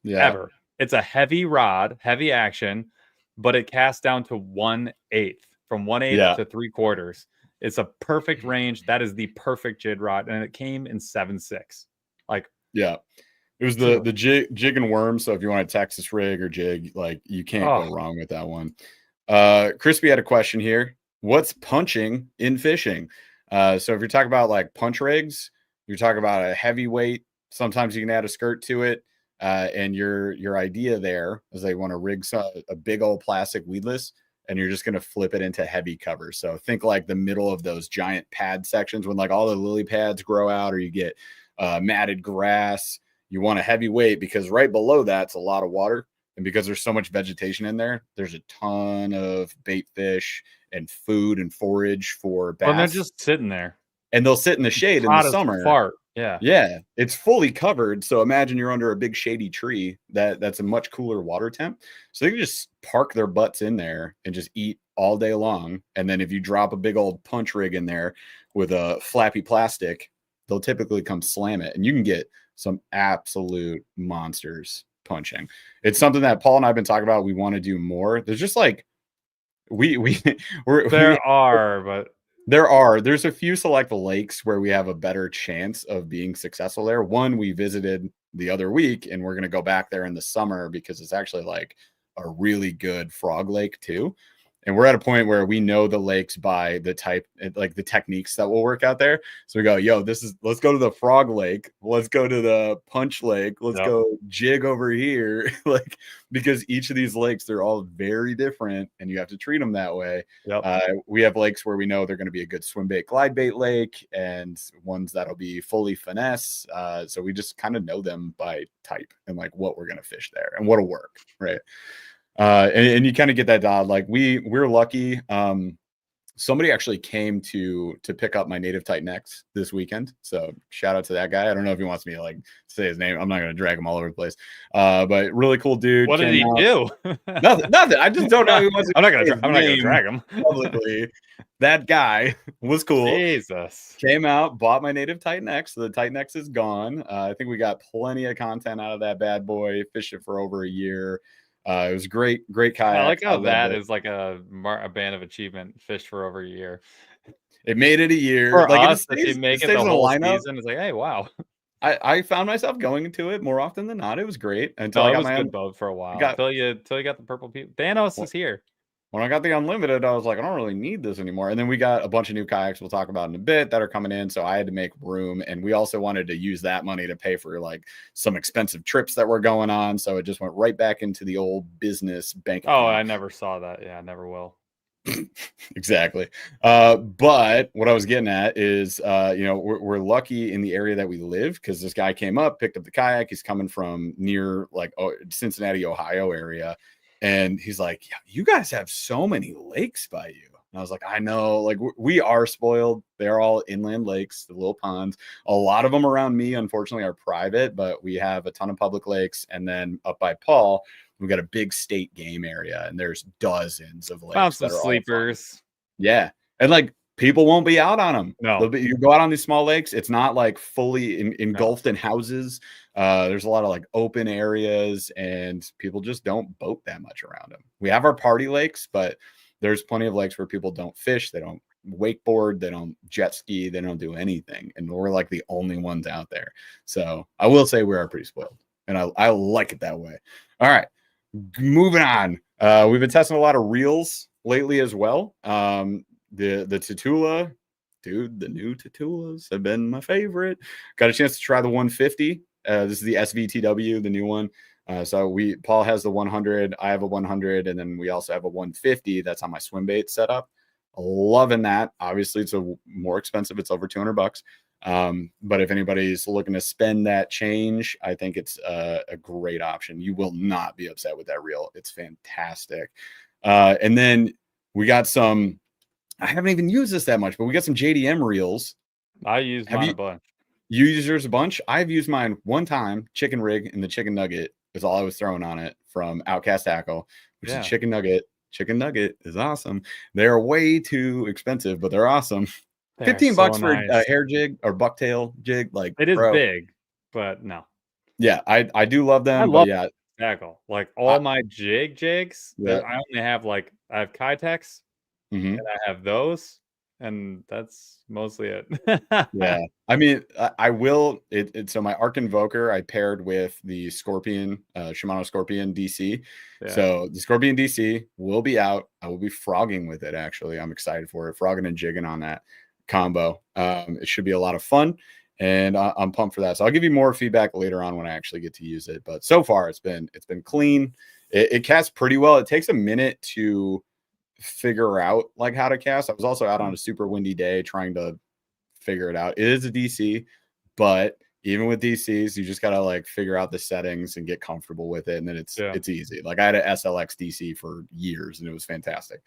Yeah. ever. It's a heavy rod, heavy action, but it casts down to 1/8, from 1/8 Yeah. to 3/4. It's a perfect range. That is the perfect jig rod, and it came in 7.6. Like, Yeah. It was dude, the jig and worm. So if you want a Texas rig or jig, like you can't oh, go wrong with that one. Crispy had a question here. What's punching in fishing? So if you're talking about like punch rigs, you're talking about a heavyweight. Sometimes you can add a skirt to it. And your idea there is they want to rig a big old plastic weedless, and you're just going to flip it into heavy cover. So think like the middle of those giant pad sections when like all the lily pads grow out, or you get matted grass. You want a heavy weight because right below that's a lot of water. And because there's so much vegetation in there, there's a ton of bait fish and food and forage for and they're bass. just sitting there, And they'll sit in the shade in the hot as summer. fart. Yeah. Yeah, it's fully covered. So imagine you're under a big shady tree that's a much cooler water temp. So they can just park their butts in there and just eat all day long. And then if you drop a big old punch rig in there with a flappy plastic, they'll typically come slam it. And you can get some absolute monsters punching. It's something that Paul and I have been talking about. We want to do more. There's just like we we There are, but there's a few select lakes where we have a better chance of being successful there. One we visited the other week, and we're going to go back there in the summer because it's actually like a really good frog lake too. And we're at a point where we know the lakes by the type, like the techniques that will work out there. So we go, yo, let's go to the frog lake. Let's go to the punch lake. Let's yep, go jig over here. Like, because each of these lakes, they're all very different and you have to treat them that way. yep. We have lakes where we know they're going to be a good swim bait, glide bait lake, and ones that'll be fully finesse. So we just kind of know them by type and like what we're going to fish there and what'll work, right? And you kind of get that dot. Like we're lucky. Somebody actually came to pick up my native Titan X this weekend. So shout out to that guy. I don't know if he wants me to like say his name. I'm not going to drag him all over the place. But really cool dude. What did he out. do? Nothing. I just don't know. He wants to I'm not gonna name drag him publicly. That guy was cool. Jesus. Came out, bought my native Titan X. So the Titan X is gone. I think we got plenty of content out of that bad boy. Fished it for over a year. It was great kayak. I like how that is like a band of achievement. Fished for over a year. It made it a year. For like us, if you make it the whole season, it's like, hey, wow. I found myself going into it more often than not. It was great until No, I it got was my good own. boat for a while Got, until you got the purple people. Thanos is here. When I got the unlimited, I was like, I don't really need this anymore. And then we got a bunch of new kayaks we'll talk about in a bit that are coming in. So I had to make room. And we also wanted to use that money to pay for like some expensive trips that were going on. So it just went right back into the old business bank account. Oh, I never saw that. Yeah, I never will. Exactly. But what I was getting at is, we're lucky in the area that we live because this guy came up, picked up the kayak. He's coming from near like Cincinnati, Ohio area. And he's like, yeah, you guys have so many lakes by you. And I was like, I know, like we are spoiled. They're all inland lakes, the little ponds. A lot of them around me, unfortunately, are private, but we have a ton of public lakes. And then up by Paul, we've got a big state game area, and there's dozens of lakes. Found some that are sleepers. Yeah. And like people won't be out on them. No. You go out on these small lakes, it's not like fully engulfed in houses. There's a lot of like open areas, and people just don't boat that much around them. We have our party lakes, but there's plenty of lakes where people don't fish, they don't wakeboard, they don't jet ski, they don't do anything. And we're like the only ones out there. So I will say we are pretty spoiled, and I like it that way. All right, moving on. We've been testing a lot of reels lately as well. The Tatula, dude, the new Tatulas have been my favorite. Got a chance to try the 150. This is the SVTW, the new one. So Paul has the 100, I have a 100, and then we also have a 150 that's on my swim bait setup. Loving that. Obviously, it's more expensive. It's over $200. But if anybody's looking to spend that change, I think it's a great option. You will not be upset with that reel. It's fantastic. And then We got some. I haven't even used this that much, but we got some JDM reels. I use mine a bunch. You use yours a bunch? I've used mine one time. Chicken rig and the chicken nugget is all I was throwing on it from Outcast Tackle, which is chicken nugget. Chicken nugget is awesome. They're way too expensive, but they're awesome. They're 15 so bucks for nice. a hair jig or bucktail jig. Like, it is bro. big, but no. Yeah, I do love them. I but love yeah, tackle. Like all my jigs, Yeah. I only have I have Kitex mhm. and I have those, and that's mostly it. Yeah. I mean, I will so my Arc Invoker I paired with the Scorpion, Shimano Scorpion DC. Yeah. So the Scorpion DC will be out. I will be frogging with it actually. I'm excited for it. Frogging and jigging on that combo. It should be a lot of fun. And I'm pumped for that. So I'll give you more feedback later on when I actually get to use it. But so far it's been clean. It casts pretty well. It takes a minute to figure out like how to cast. I was also out on a super windy day trying to figure it out. It is a DC, but even with DCs, you just gotta like figure out the settings and get comfortable with it, and then it's easy. Like I had an SLX DC for years, and it was fantastic.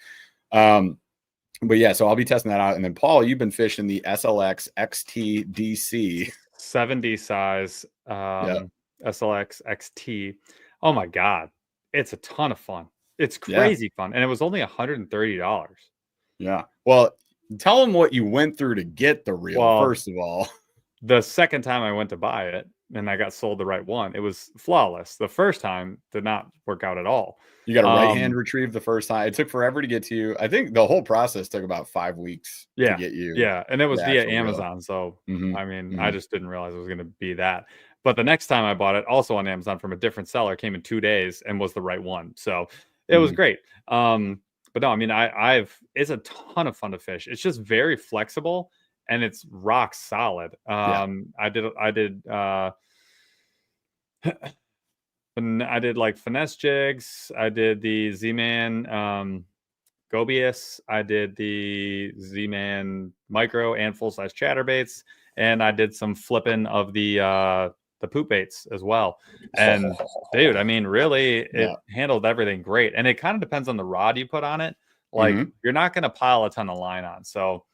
But yeah, so I'll be testing that out. And then Paul, you've been fishing the SLX XT DC 70 size SLX XT. Oh my god, it's a ton of fun. It's crazy fun, and it was only $130. Yeah. Well, tell them what you went through to get the reel. First of all, the second time I went to buy it, and I got sold the right one, it was flawless. The first time did not work out at all. You got a right hand retrieve the first time. It took forever to get to you. I think the whole process took about 5 weeks to get you. Yeah, and it was via Amazon. So I mean, I just didn't realize it was going to be that. But the next time I bought it, also on Amazon from a different seller, came in 2 days and was the right one. So it was great. But no, I mean, it's a ton of fun to fish. It's just very flexible and it's rock solid. I did like finesse jigs. I did the Z-Man Gobius. I did the Z-Man micro and full size chatterbaits, and I did some flipping of the poop baits as well. And dude, I mean, really, it handled everything great. And it kind of depends on the rod you put on it. Like you're not going to pile a ton of line on. So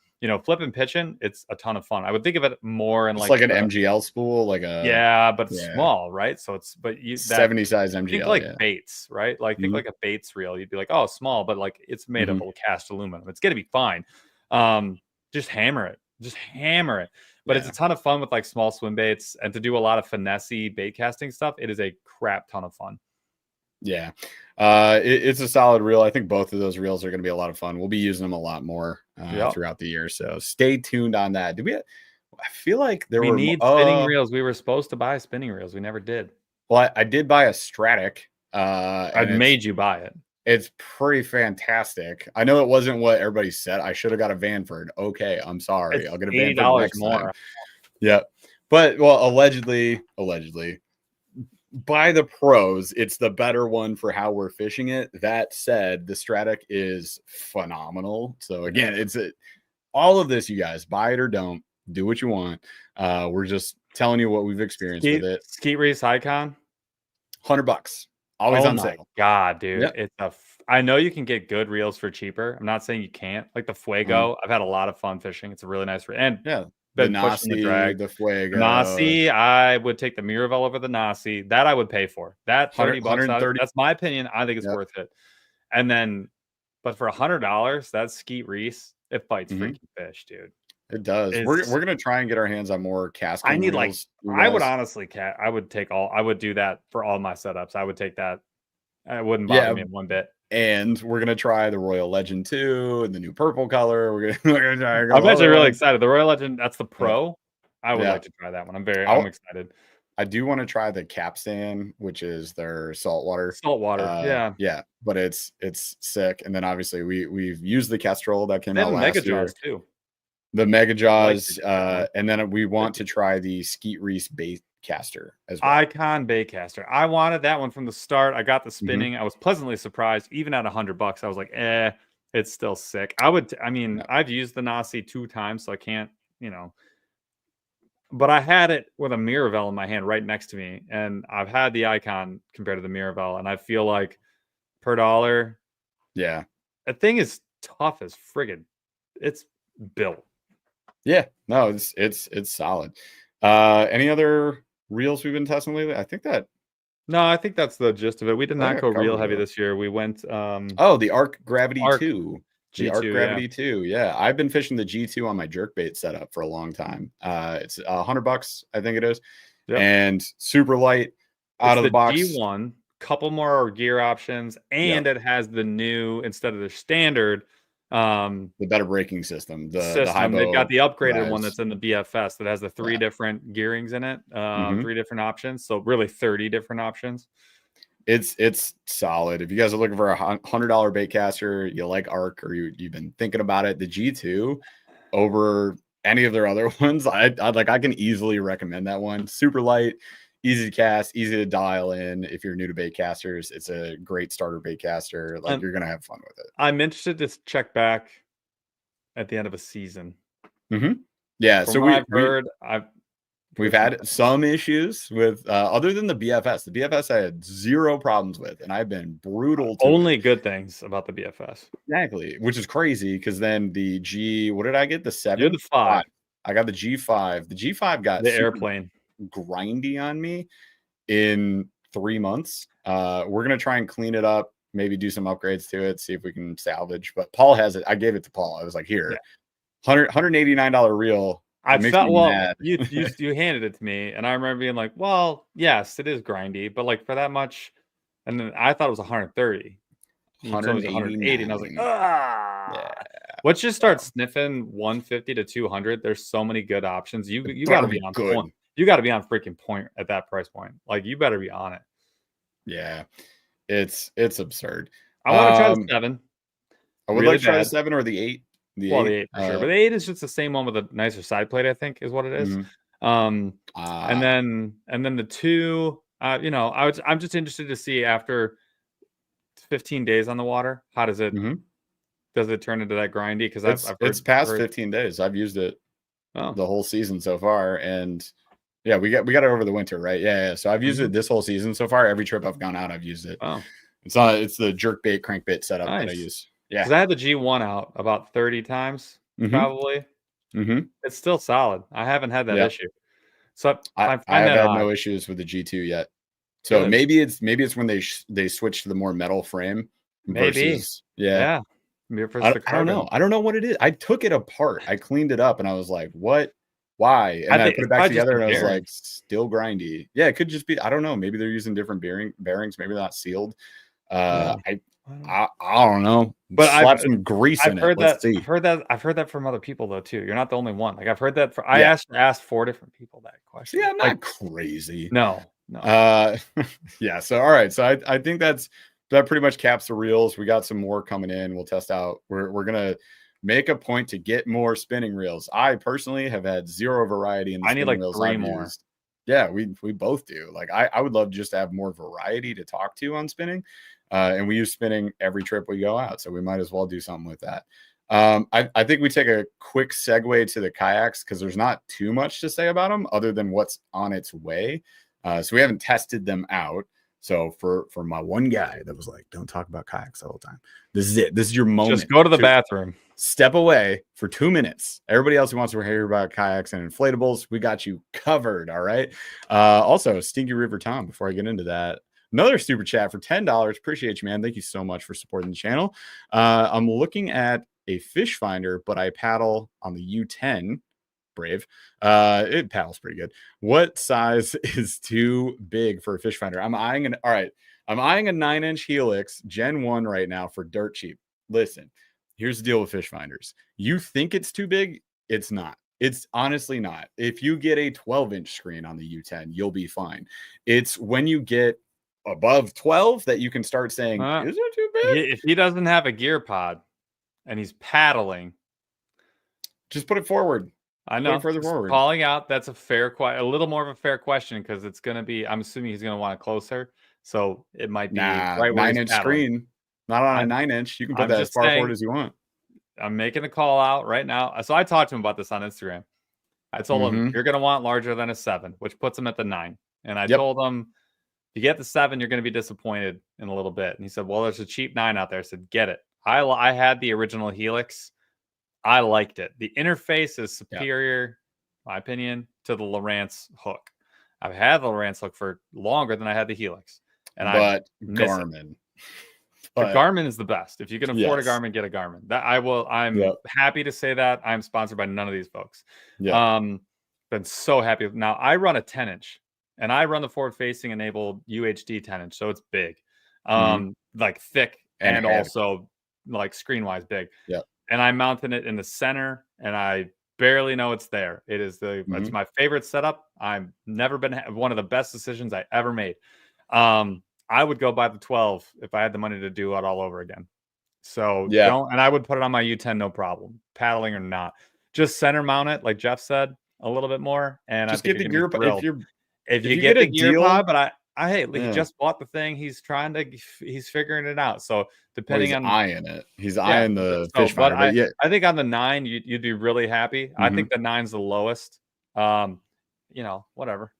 flipping pitching, it's a ton of fun. I would think of it more in like an MGL spool, like a but it's small, right? So it's 70 size MGL. Think like baits, right? Like think like a baits reel. You'd be like, oh, small, but like it's made of cast aluminum. It's gonna be fine. Just hammer it. But it's a ton of fun with like small swim baits, and to do a lot of finessey bait casting stuff. It is a crap ton of fun. Yeah, it's a solid reel. I think both of those reels are going to be a lot of fun. We'll be using them a lot more throughout the year. So stay tuned on that. I feel like we need spinning reels. We were supposed to buy spinning reels. We never did. Well, I did buy a Stratic. I made you buy it. It's pretty fantastic. I know it wasn't what everybody said. I should have got a Vanford. Okay, I'm sorry. I'll get a Vanford next time. Yeah, but allegedly. By the pros, it's the better one for how we're fishing it. That said, the Stratic is phenomenal. So again, all of this, you guys, buy it or don't, do what you want. We're just telling you what we've experienced with it. Skeet Reese Icon, $100, always on sale. God, dude, I know you can get good reels for cheaper. I'm not saying you can't. Like the Fuego, I've had a lot of fun fishing. It's a really nice reel. And the Nasi, the Fuego. Nasi, I would take the Miravel over the Nasi. That I would pay for. That $30. That's my opinion. I think it's worth it. And then, but for $100, that Skeet Reese, it fights freaking fish, dude. It does. We're gonna try and get our hands on more casting. I need reels, I would honestly I would do that for all my setups. I would take that. It wouldn't bother me one bit. And we're gonna try the Royal Legend 2 and the new purple color. We're gonna try. I'm actually really excited. The Royal Legend, that's the pro. I would like to try that one. I'm excited. I do want to try the Capstan, which is their saltwater. Yeah. But it's sick. And then obviously we've used the Kestrel that came out last year too. The Mega Jaws, and then we want to try the Skeet Reese bait caster as well. Icon bait caster. I wanted that one from the start. I got the spinning. I was pleasantly surprised. Even at $100, I was like, it's still sick. I've used the Nasi 2 times, so I can't, but I had it with a Miravel in my hand right next to me, and I've had the Icon compared to the Miravel, and I feel like per dollar, the thing is tough as friggin'. It's built. Yeah, no, it's solid. Any other reels we've been testing lately? I think that No, I think that's the gist of it. We did I think not I go real covered heavy it. this year. We went Oh, the Arc Gravity Arc 2. The Arc G2, yeah. Gravity 2. Yeah, I've been fishing the G2 on my jerkbait setup for a long time. It's $100, I think it is, Yep. and super light out It's of the the box. G1, couple more gear options, and Yep. it has the new, instead of the standard The better braking system, the system, they've got Hybo the upgraded one drives. that's in the BFS that has the 3 Yeah. different gearings in it, Mhm. 3 different options. So really 30 different options. It's solid. If you guys are looking for a $100 bait caster, you like Arc, or you've been thinking about it, the G2 over any of their other ones, I can easily recommend that one. Super light, easy to cast, easy to dial in. If you're new to bait casters, it's a great starter bait caster. Like, And you're gonna have fun with it. I'm interested to check back at the end of a season. Yeah, From so what I've heard, I've we've heard some had some issues with other than the BFS. The BFS I had zero problems with, and I've been brutal to only it. good things about the BFS. Exactly, which is crazy because then the G, what did I get? The You're 7? the 5, I got the G5. The G5 got the super airplane. grindy on me in 3 months. We're gonna try and clean it up, maybe do some upgrades to it, see if we can salvage. But Paul has it. I gave it to Paul. I was like, Yeah. here, $189 reel. I It makes felt me well, mad. you handed it to me, and I remember being like, "Well, yes, it is grindy, but like for that much," and then I thought it was 130. You told me it was 180, and I was like, 189. Yeah. "Ah." Once you start sniffing 150 to 200, there's so many good options. You got Better to be be on good. point. You got to be on freaking point at that price point. Like you better be on it. Yeah. It's absurd. I want to try the 7 I would really like to try the bad. 7 or the 8. The Well, the 8. 8 for sure, but the 8 is just the same one with a nicer side plate, I think, is what it is. Mhm. Um, and Ah. then the 2, I'm just interested to see after 15 days on the water, how Mhm. does it turn into that grindy? Because It's I've it's heard past 15 days. I've used it oh, the whole season so far, and yeah, we got it over the winter, right? Yeah, yeah. So I've used it mhm, this whole season so far. Every trip I've gone out, I've used it. oh, It's the jerk bait crankbait setup that I nice. use. Because Yeah. I had the G1 out about 30 times, Mhm. probably. Mhm. It's still solid. I haven't had that Yeah. issue. So I I I find have that had odd. no issues with the G2 yet. So Good. maybe it's when they switch to the more metal frame Maybe. versus yeah. Yeah. Maybe versus the I don't know. carbon. I don't know what it is. I took it apart. I cleaned it up and I was like, "What? Why?" And I then I think put it's it back probably just together the and I was bearing. like, "Still grindy." Yeah, it could just be, I don't know. Maybe they're using different bearings. Maybe they're not sealed. Yeah. Uh, I I don't know. I don't know. But Slap some grease in it. Let's see. I've heard that from other people though too. You're not the only one. Like I've heard that I Yeah. asked 4 different people that See, question. I'm Like, not crazy. no, no. Uh, yeah. So all right. So I think that pretty much caps the reels. We got some more coming in. We'll test out. We're gonna make a point to get more spinning reels. I personally have had zero variety in the I need spinning like reels 3 I've more. used. Yeah, we both do. Like I would love just to have more variety to talk to on spinning. And we use spinning every trip we go out. So we might as well do something with that. I think we take a quick segue to the kayaks because there's not too much to say about them other than what's on its way. So we haven't tested them out. So for my one guy that was like, "Don't talk about kayaks the whole time," this is it. This is your Just moment go to the to bathroom. step away for 2 minutes. Everybody else who wants to hear about kayaks and inflatables, we got you covered. All right. Also, Stinky River Tom. Before I get into that, another super chat for $10. Appreciate you, man. Thank you so much for supporting the channel. I'm looking at a fish finder, but I paddle on the U10. Brave. It paddles pretty good. What size is too big for a fish finder? I'm eyeing an all right. I'm eyeing a 9-inch Helix Gen 1 right now for dirt cheap. Listen, here's the deal with fish finders. You think it's too big, it's not. It's honestly not. If you get a 12-inch screen on the U10, you'll be fine. It's when you get above 12 that you can start saying, Uh, is it too big? if he doesn't have a gear pod and he's paddling, Just put it forward. I Put it know, further just forward. calling out, that's a little more of a fair question because it's gonna be, I'm assuming he's gonna want it closer, so it might be Nah, right where he's 9-inch paddling. screen. Not on a I'm 9-inch. You can put I'm that as just far forward saying, as you want. I'm making the call out right now. So I talked to him about this on Instagram. I told him, Mhm. "You're gonna want larger than a 7," which puts him at the 9, and I Yep. told him, "If you get the 7, you're gonna be disappointed in a little bit," and he said, "Well, there's a cheap 9 out there." I said, "Get it." I had the original Helix. I liked it. The interface is superior, my opinion, to the Lowrance hook. I've had the Lowrance hook for longer than I had the Helix, and but I miss Garmin. it. The Garmin is the best. If you can afford a Yes. Garmin, get a Garmin. That I will. I'm happy to say that I'm sponsored by none of these folks. Yeah. Been so happy. Now I run a 10-inch, and I run the forward-facing enabled UHD 10-inch, so it's big, like thick and heavy. also like screen-wise big. Yeah. And I'm mounting it in the center, and I barely know it's there. It is it's my favorite setup. I've never been one of the best decisions I ever made. I would go buy the 12 if I had the money to do it all over again. So and I would put it on my U10, no problem, paddling or not. Just center mount it, like Jeff said, a little bit more, and just I think get the gear. If you get the gear pod, but he Yeah. just bought the thing. He's figuring it out. So depending on eyeing it, he's eyeing the fish finder. But I think on the 9, you'd be really happy. I think the 9's the lowest. Whatever.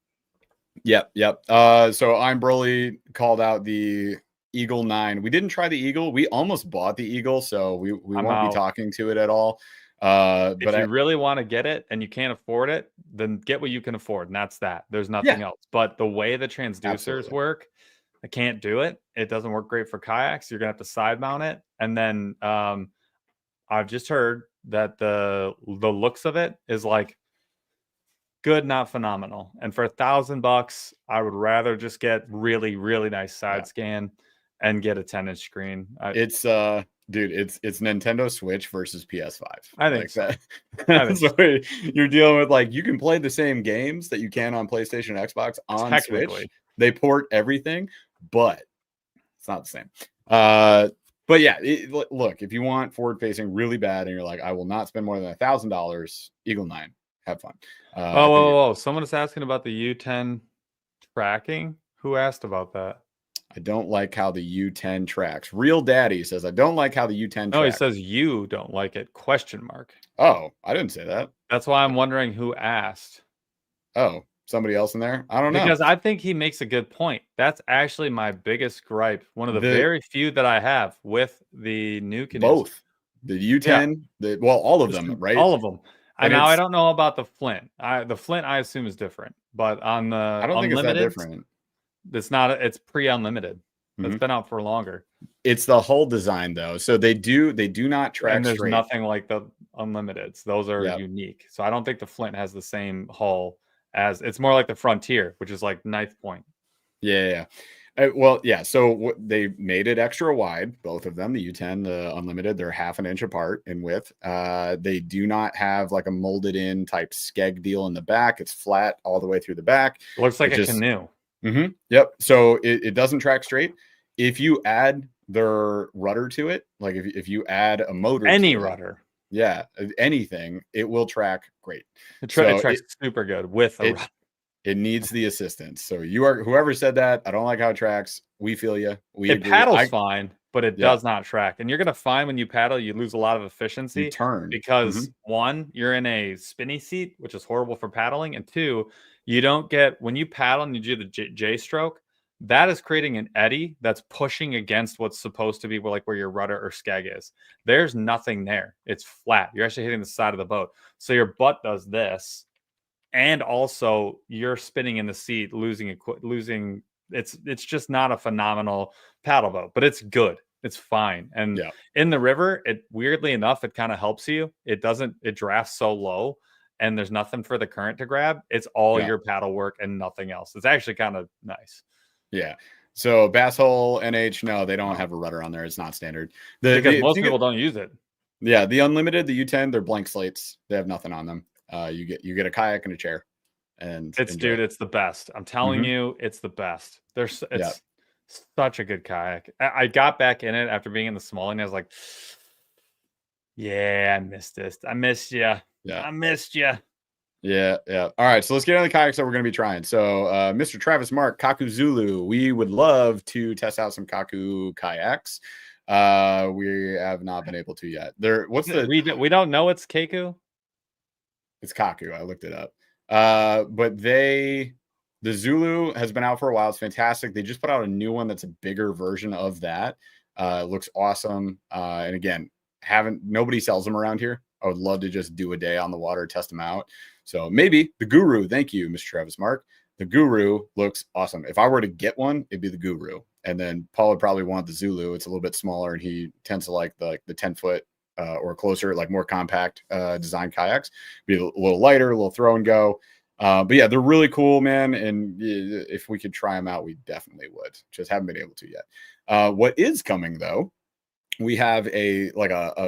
Yep. So I'm Broly called out the Eagle 9. We didn't try the Eagle. We almost bought the Eagle, so we won't be talking to it at all. But if you really want to get it and you can't afford it, then get what you can afford, and that's that. There's nothing else. But the way the transducers work, I can't do it. It doesn't work great for kayaks. You're gonna have to side mount it, and then I've just heard that the looks of it is like good, not phenomenal. And for $1,000, I would rather just get really, really nice side scan and get a 10-inch screen. It's dude, it's Nintendo Switch versus PS5. I think so. That's what you're dealing with. Like, you can play the same games that you can on PlayStation and Xbox on Switch. They port everything, but it's not the same. But yeah, look, if you want forward facing really bad and you're like, I will not spend more than $1,000, Eagle 9, have fun. Someone is asking about the U10 tracking. Who asked about that? I don't like how the U10 tracks. Real Daddy says, I don't like how the U10 tracks. No, he says you don't like it, ? Oh, I didn't say that. That's why I'm wondering who asked. Oh, somebody else in there? I don't know. Because I think he makes a good point. That's actually my biggest gripe. One of the very few that I have with the new canoes. Both. The U10, all of them, right? All of them. Now I don't know about the Flint. The Flint I assume is different, but on the I don't think it's that different. It's not. It's pre-unlimited. It's been out for longer. It's the hull design though, so they do not track. And there's straight. Nothing like the unlimiteds. Those are unique. So I don't think the Flint has the same hull as. It's more like the Frontier, which is like knife point. Yeah. So they made it extra wide, both of them, the U10, the unlimited, they're half an inch apart in width. They do not have like a molded in type skeg deal in the back. It's flat all the way through the back. Looks like a canoe. Yep. So it doesn't track straight. If you add their rudder to it, like if you add a motor, rudder, anything, it will track great. It tracks super good with a rudder. It needs the assistance. So whoever said that, I don't like how it tracks. We feel you. It paddles fine, but it does not track. And you're going to find when you paddle, you lose a lot of efficiency. You turn. Because one, you're in a spinny seat, which is horrible for paddling. And two, you don't get, when you paddle and you do the J stroke, that is creating an eddy that's pushing against what's supposed to be where your rudder or skeg is. There's nothing there. It's flat. You're actually hitting the side of the boat. So your butt does this. And also you're spinning in the seat, losing. It's just not a phenomenal paddle boat, but it's good. It's fine. And in the river, it weirdly enough, it kind of helps you. It drafts so low and there's nothing for the current to grab. It's all your paddle work and nothing else. It's actually kind of nice. Yeah. So Bass Hole, NH, no, they don't have a rudder on there. It's not standard. Because most people don't use it. Yeah. The unlimited, the U10, they're blank slates. They have nothing on them. You get a kayak and a chair, and it's the best. I'm telling you, it's the best. It's such a good kayak. I got back in it after being in the small, and I was like, I missed this. I missed you. I missed you. Yeah. All right, so let's get on the kayaks that we're going to be trying. So, Mr. Travis Mark, Kaku Zulu, we would love to test out some Kaku kayaks. We have not been able to yet. We don't know it's Kaku. It's Kaku. I looked it up. But the Zulu has been out for a while. It's fantastic. They just put out a new one that's a bigger version of that. It looks awesome. And again, nobody sells them around here. I would love to just do a day on the water, test them out. So maybe the Guru. Thank you, Mr. Travis Mark. The Guru looks awesome. If I were to get one, it'd be the Guru. And then Paul would probably want the Zulu. It's a little bit smaller, and he tends to like the 10-foot or closer, like more compact design kayaks. Be a little lighter, a little throw and go. But yeah, they're really cool, man. And if we could try them out, we definitely would. Just haven't been able to yet. What is coming though? We have a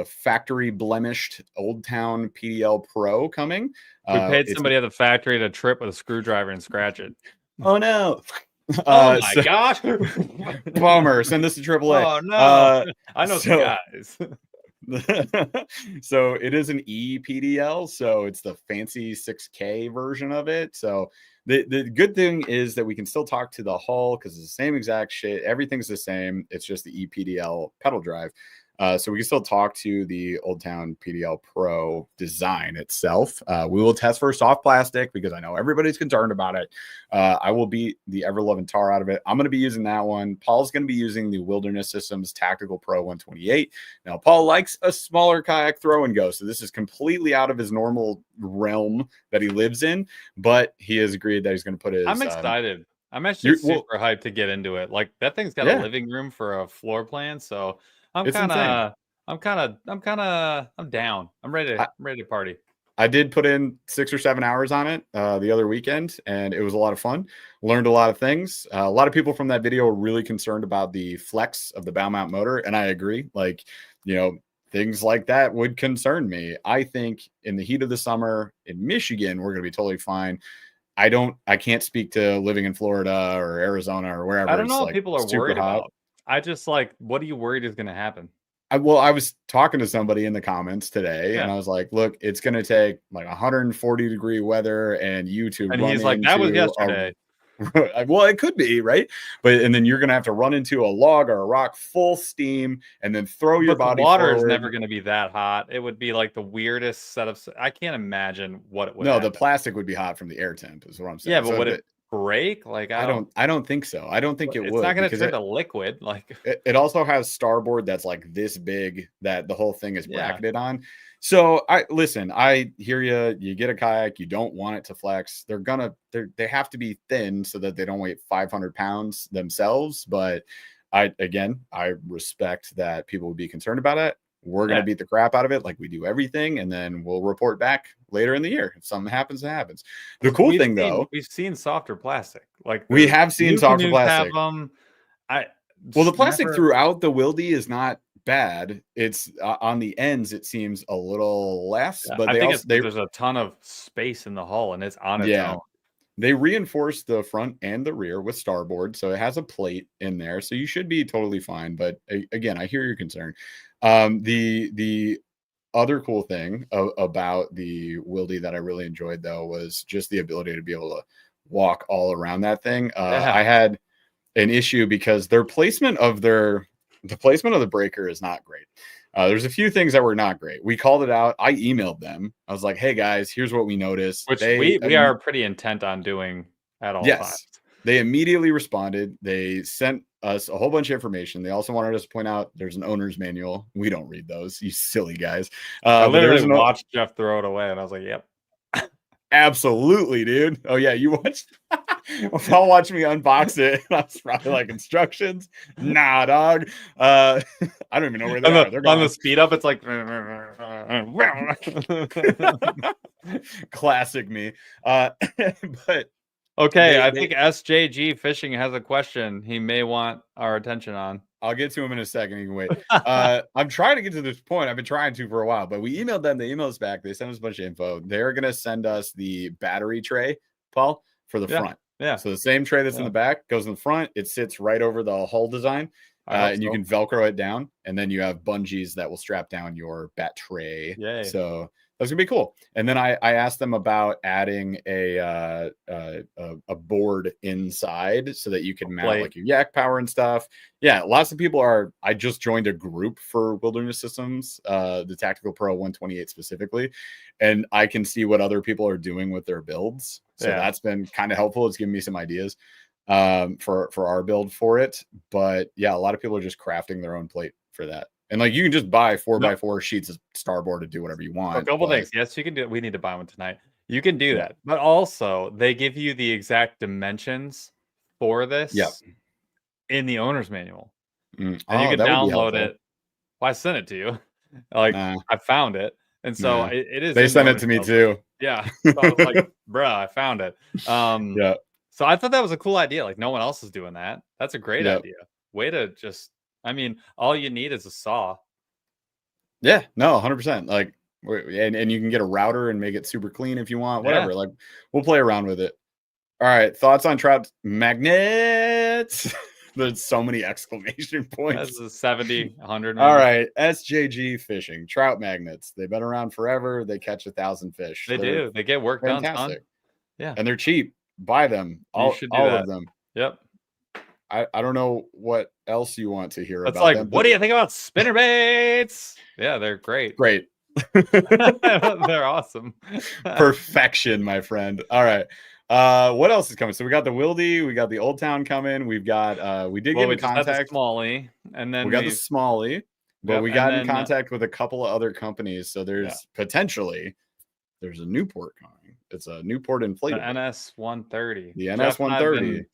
factory blemished Old Town PDL Pro coming. We paid somebody at the factory to trip with a screwdriver and scratch it. Oh no. Oh my gosh. Bummer. Send this to AAA. Oh no. I know some guys. So it is an ePDL, so it's the fancy 6K version of it. So the good thing is that we can still talk to the hull because it's the same exact shit. Everything's the same. It's just the ePDL pedal drive. So we can still talk to the Old Town PDL Pro design itself. We will test for soft plastic because I know everybody's concerned about it. I will beat the ever-loving tar out of it. I'm going to be using that one. Paul's going to be using the Wilderness Systems Tactical Pro 128. Now, Paul likes a smaller kayak throw and go, so this is completely out of his normal realm that he lives in, but he has agreed that he's going to put his... I'm excited. I'm actually super hyped to get into it. Like, that thing's got a living room for a floor plan, so... I'm down. I'm ready to party. I did put in 6 or 7 hours on it the other weekend, and it was a lot of fun. Learned a lot of things. A lot of people from that video were really concerned about the flex of the bow mount motor, and I agree. Like, things like that would concern me. I think in the heat of the summer in Michigan, we're going to be totally fine. I can't speak to living in Florida or Arizona or wherever. I don't know what people are worried about. I just what are you worried is going to happen? I was talking to somebody in the comments today, and I was like, look, it's going to take like 140-degree weather and you to run he's like, that was yesterday. Well, it could be, right? And then you're going to have to run into a log or a rock full steam and then throw your body water forward. Is never going to be that hot. It would be like the weirdest set of... I can't imagine what it would happen. The plastic would be hot from the air temp is what I'm saying. Yeah, but would it break? Like, I don't think so. I don't think it would. It's not going to turn to liquid. Like, it also has starboard that's like this big that the whole thing is bracketed on. So I hear you. You get a kayak, you don't want it to flex. They have to be thin so that they don't weigh 500 pounds themselves. But I respect that people would be concerned about it. We're going to beat the crap out of it like we do everything, and then we'll report back later in the year. If something happens, it happens. The cool thing, though... We've seen softer plastic. Like, we have seen softer plastic. The plastic throughout the Wildy is not bad. It's on the ends, it seems a little less. But I think there's a ton of space in the hull, and it's on its own. They reinforce the front and the rear with starboard, so it has a plate in there. So you should be totally fine. But again, I hear your concern. The other cool thing about the Wildy that I really enjoyed, though, was just the ability to be able to walk all around that thing. I had an issue because the placement of the breaker is not great. There's a few things that were not great. We called it out. I emailed them. I was like, hey guys, here's what we noticed. Which we are pretty intent on doing at all times. They immediately responded. They sent us a whole bunch of information. They also wanted us to point out there's an owner's manual. We don't read those, you silly guys. I literally watched Jeff throw it away, and I was like, yep. Absolutely, dude. Oh, yeah, you watched... Paul watched me unbox it. I was probably like, instructions? Nah, dog. I don't even know where they are. They're on the speed up, it's like... Classic me. But... Okay, I think SJG Fishing has a question he may want our attention on. I'll get to him in a second. You can wait. I'm trying to get to this point. I've been trying to for a while, but we emailed them. They emailed us back. They sent us a bunch of info. They're going to send us the battery tray, Paul, for the front. Yeah. So the same tray that's in the back goes in the front. It sits right over the hull design, and you can Velcro it down. And then you have bungees that will strap down your bat tray. Yay. So that's gonna be cool. And then I asked them about adding a board inside so that you can mount like your yak power and stuff. Yeah, lots of people are. I just joined a group for Wilderness Systems, the Tactical Pro 128 specifically, and I can see what other people are doing with their builds. So that's been kind of helpful. It's giving me some ideas. for our build for it. But yeah, a lot of people are just crafting their own plate for that. And like you can just buy 4x4 sheets of starboard to do whatever you want. A couple things. Yes, you can do it. We need to buy one tonight. You can do that. But also, they give you the exact dimensions for this in the owner's manual. And you can download it. Well, I sent it to you. Like, I found it. And so it is. They sent it to me too. Yeah. So I was like, bruh, I found it. So I thought that was a cool idea. Like, no one else is doing that. That's a great idea. Way to just, I mean, all you need is a saw. Yeah, no, 100%. Like, and you can get a router and make it super clean if you want, whatever. Like, we'll play around with it. All right, thoughts on trout magnets? There's so many exclamation points. That's a 70, 100. All right, SJG fishing, trout magnets. They've been around forever. They catch 1,000 fish. They do. They get work done, son. Yeah, and they're cheap. Buy them. All of them. Yep. I don't know what else you want to hear about. It's like, what do you think about spinner baits? Yeah, they're great. Great. They're awesome. Perfection, my friend. All right. What else is coming? So we got the Wildy, we got the Old Town coming. We've got we did get in contact. Smalley, and then we got the Smalley, but we got in contact with a couple of other companies. So there's potentially there's a Newport coming. It's a Newport inflatable. The NS 130. The NS 130.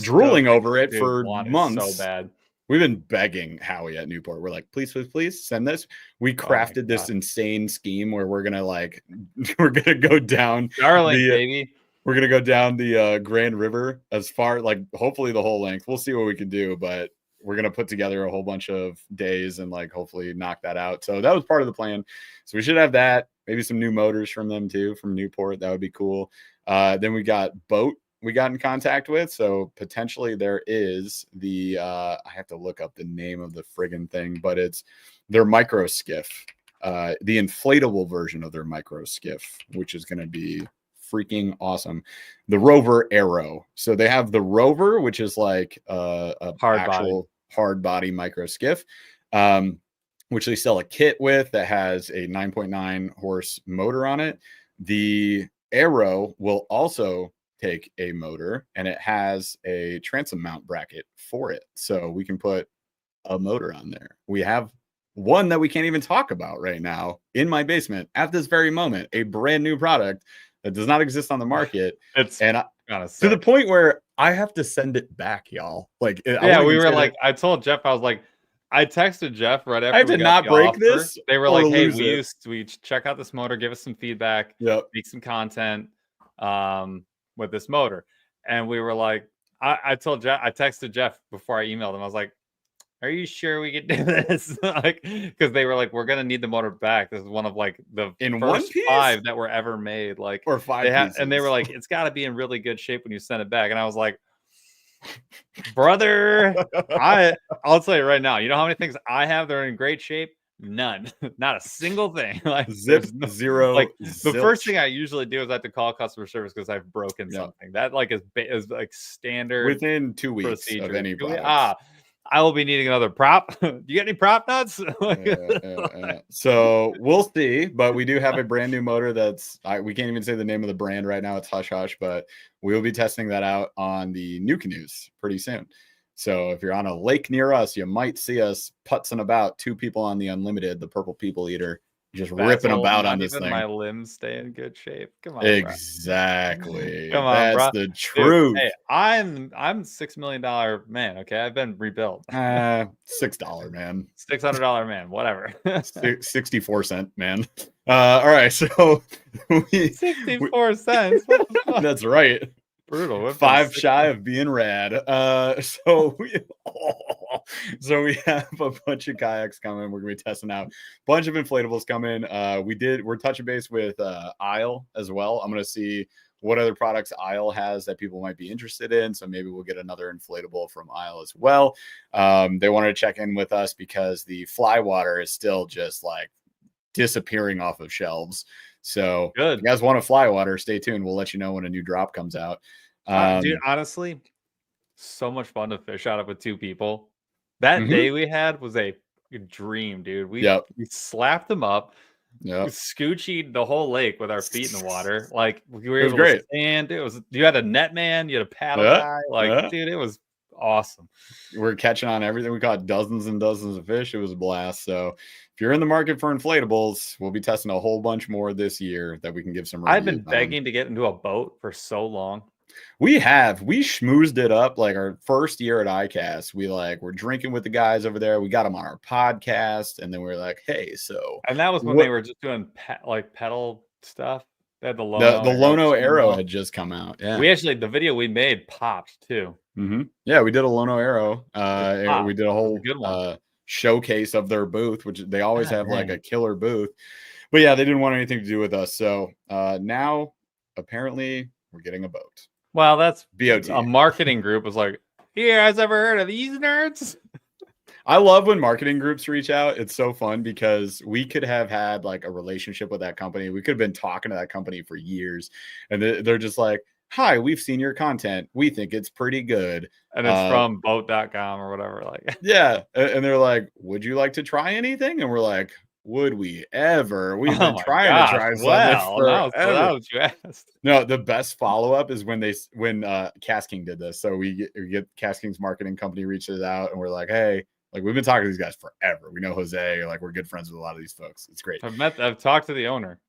Drooling over it for months. So bad. We've been begging Howie at Newport. We're like, please send this. We crafted this insane scheme where we're gonna go down baby. We're gonna go down the Grand River as far, like, hopefully the whole length. We'll see what we can do, but we're gonna put together a whole bunch of days and like hopefully knock that out. So that was part of the plan. So we should have that. Maybe some new motors from them too, from Newport. That would be cool. Then we got Boat. We got in contact with, so potentially there is the I have to look up the name of the friggin' thing, but it's their micro skiff, the inflatable version of their micro skiff, which is going to be freaking awesome. The Rover Aero. So they have the Rover, which is like a hard body micro skiff, which they sell a kit with that has a 9.9 horse motor on it. The Aero will also take a motor, and it has a transom mount bracket for it, so we can put a motor on there. We have one that we can't even talk about right now in my basement at this very moment, a brand new product that does not exist on the market. It's to the point where I have to send it back, y'all. Like, we were like, I told Jeff, I was like, I texted Jeff right after I have to not break this. They were like, hey, we check out this motor, give us some feedback, make some content with this motor. And we were like, I told Jeff, I texted Jeff before I emailed him. I was like, are you sure we can do this? Like, because they were like, we're gonna need the motor back. This is one of like the first 5 that were ever made. Like, or 5 and they were like, it's got to be in really good shape when you send it back. And I was like, brother, I'll tell you right now, you know how many things I have that are in great shape? None. Not a single thing. Like, zero. Like, the first thing I usually do is I have to call customer service because I've broken something. That like is like standard within 2 weeks procedure of any product. I will be needing another prop. Do you get any prop nuts? So we'll see, but we do have a brand new motor that's we can't even say the name of the brand right now. It's hush hush, but we will be testing that out on the new canoes pretty soon. So if you're on a lake near us, you might see us putzing about, 2 people on the Unlimited, the purple people eater, just ripping about on this thing. My limbs stay in good shape. Come on, exactly. Come on, that's the truth. Dude, hey, I'm $6 million man. Okay, I've been rebuilt. $6 man, $600 man, whatever. 64-cent man. All right, so 64 cents. That's right. Brutal. 5 shy of being rad. So we have a bunch of kayaks coming. We're gonna be testing out a bunch of inflatables coming. We're touching base with Isle as well. I'm gonna see what other products Isle has that people might be interested in. So maybe we'll get another inflatable from Isle as well. They wanted to check in with us because the fly water is still just like disappearing off of shelves. So good. If you guys want to fly water, stay tuned. We'll let you know when a new drop comes out. Dude, honestly, so much fun to fish out of with 2 people. That day we had was a dream, dude. We slapped them up. Yeah, scoochied the whole lake with our feet in the water. Like we were it was able to great. stand. You had a net man, you had a paddle Yeah, guy. Like, yeah. dude, it was awesome. We're catching on everything. We caught dozens and dozens of fish. It was a blast. So if you're in the market for inflatables, we'll be testing a whole bunch more this year that we can give some I've been reviews on. begging to get into a boat for so long. We schmoozed it up like our first year at ICAST. We're drinking with the guys over there. We got them on our podcast, and then we are like, hey, so And that was when they were just doing pedal stuff. They had the the Lono Arrow Lono Arrow 2.0. had just come out. Yeah. The video we made popped too. Yeah, we did a Lono Arrow. It We did a whole good one. showcase of their booth, which they always God have like dang. a killer booth. But yeah, they didn't want anything to do with us. So now apparently we're getting a boat. Well, that's BOT. a marketing group was like, "You guys ever heard of these nerds?" I love when marketing groups reach out. It's so fun because we could have had like a relationship with that company. We could have been talking to that company for years, and they're just like, hi, we've seen your content. We think it's pretty good. And it's from boat.com or whatever. Like, yeah. And they're like, would you like to try anything? And we're like, would we ever? We've been trying to try something now forever. what you asked. No, the best follow-up is when Casking did this. So we get Casking's marketing company reaches out and we're like, hey, like we've been talking to these guys forever. We know Jose, like we're good friends with a lot of these folks. It's great. I've talked to the owner.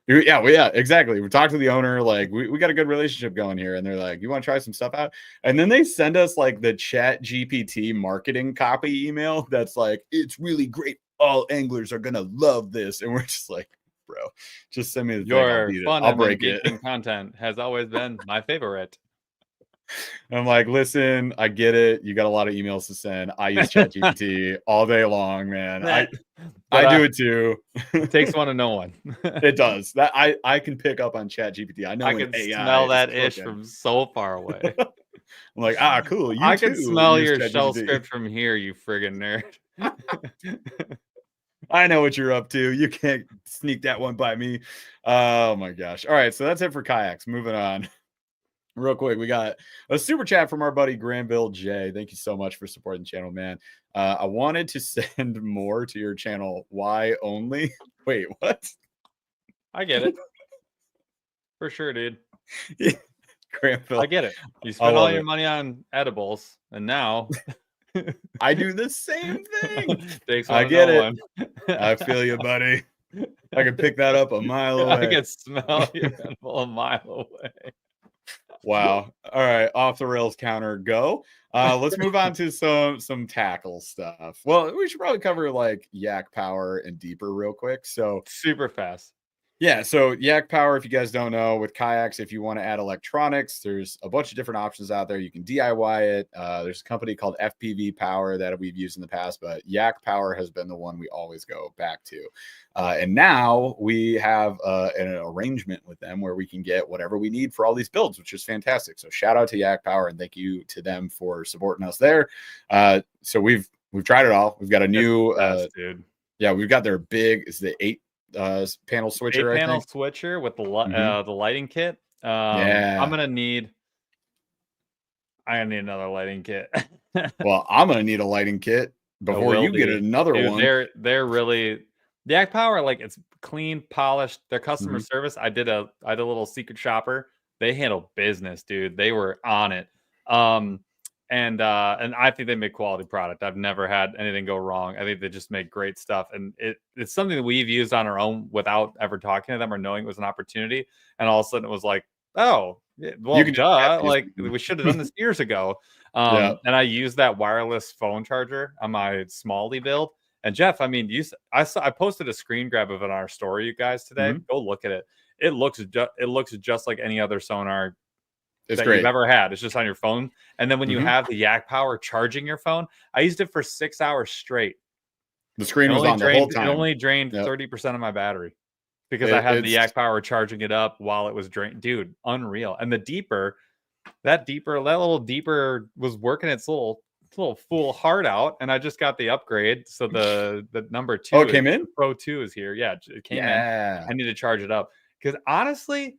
Yeah, exactly. We talked to the owner, like we got a good relationship going here, and they're like, "You want to try some stuff out?" And then they send us like the Chat GPT marketing copy email that's like, "It's really great. All anglers are gonna love this," and we're just like, "Bro, just send me the Your thing. fun I'll and break it." engaging content has always been my favorite. I'm like, listen, I get it. You got a lot of emails to send. I use Chat GPT all day long, man. I do it too. It takes one to know one. It does. That I can pick up on Chat GPT. I know I when can AI smell is that ish cooking. from so far away. I'm like, cool. I can smell use your ChatGPT. shell script from here, you friggin' nerd. I know what you're up to. You can't sneak that one by me. Oh my gosh. All right. So that's it for kayaks. Moving on. Real quick, we got a super chat from our buddy Granville J. Thank you so much for supporting the channel, man. I wanted to send more to your channel. Why only? Wait, what? I get it. For sure, dude. Granville. I get it. You spend all your money on edibles, and now I do the same thing. I get it. I feel you, buddy. I can pick that up a mile away. I can smell your edible a mile away. Wow. All right. Off the rails counter, go. Let's move on to some tackle stuff. Well, we should probably cover like Yak Power and Deeper real quick. So super fast. Yeah, so Yak Power, if you guys don't know, with kayaks, if you want to add electronics, there's a bunch of different options out there. You can DIY it. There's a company called FPV Power that we've used in the past, but Yak Power has been the one we always go back to. And now we have an arrangement with them where we can get whatever we need for all these builds, which is fantastic. So shout out to Yak Power and thank you to them for supporting us there. So we've tried it all. We've got a new dude. Yeah, we've got their big, is the 8-panel switcher. 8-panel switcher with the lighting kit. Yeah, I'm gonna need another lighting kit. Well, I'm gonna need a lighting kit before you get another one. They're really the Yak Power, like it's clean, polished. Their customer service. I did a little secret shopper. They handled business, dude. They were on it. And I think they make quality product. I've never had anything go wrong. I think they just make great stuff. And it's something that we've used on our own without ever talking to them or knowing it was an opportunity. And all of a sudden it was like, oh, well, you can like we should have done this years ago. And I used that wireless phone charger on my Smalley build. And Jeff, I mean, I posted a screen grab of it on our story, you guys, today. Go look at it. It looks just like any other sonar that you've ever had. It's just on your phone. And then when you have the Yak Power charging your phone, I used it for 6 hours straight. The screen was on the whole time. It only drained 30% of my battery because I had the Yak Power charging it up while it was drained. Dude, unreal. And that little deeper was working its little full heart out, and I just got the upgrade. So the number 2 it came in? Pro 2 is here. Yeah, it came in. I need to charge it up because honestly,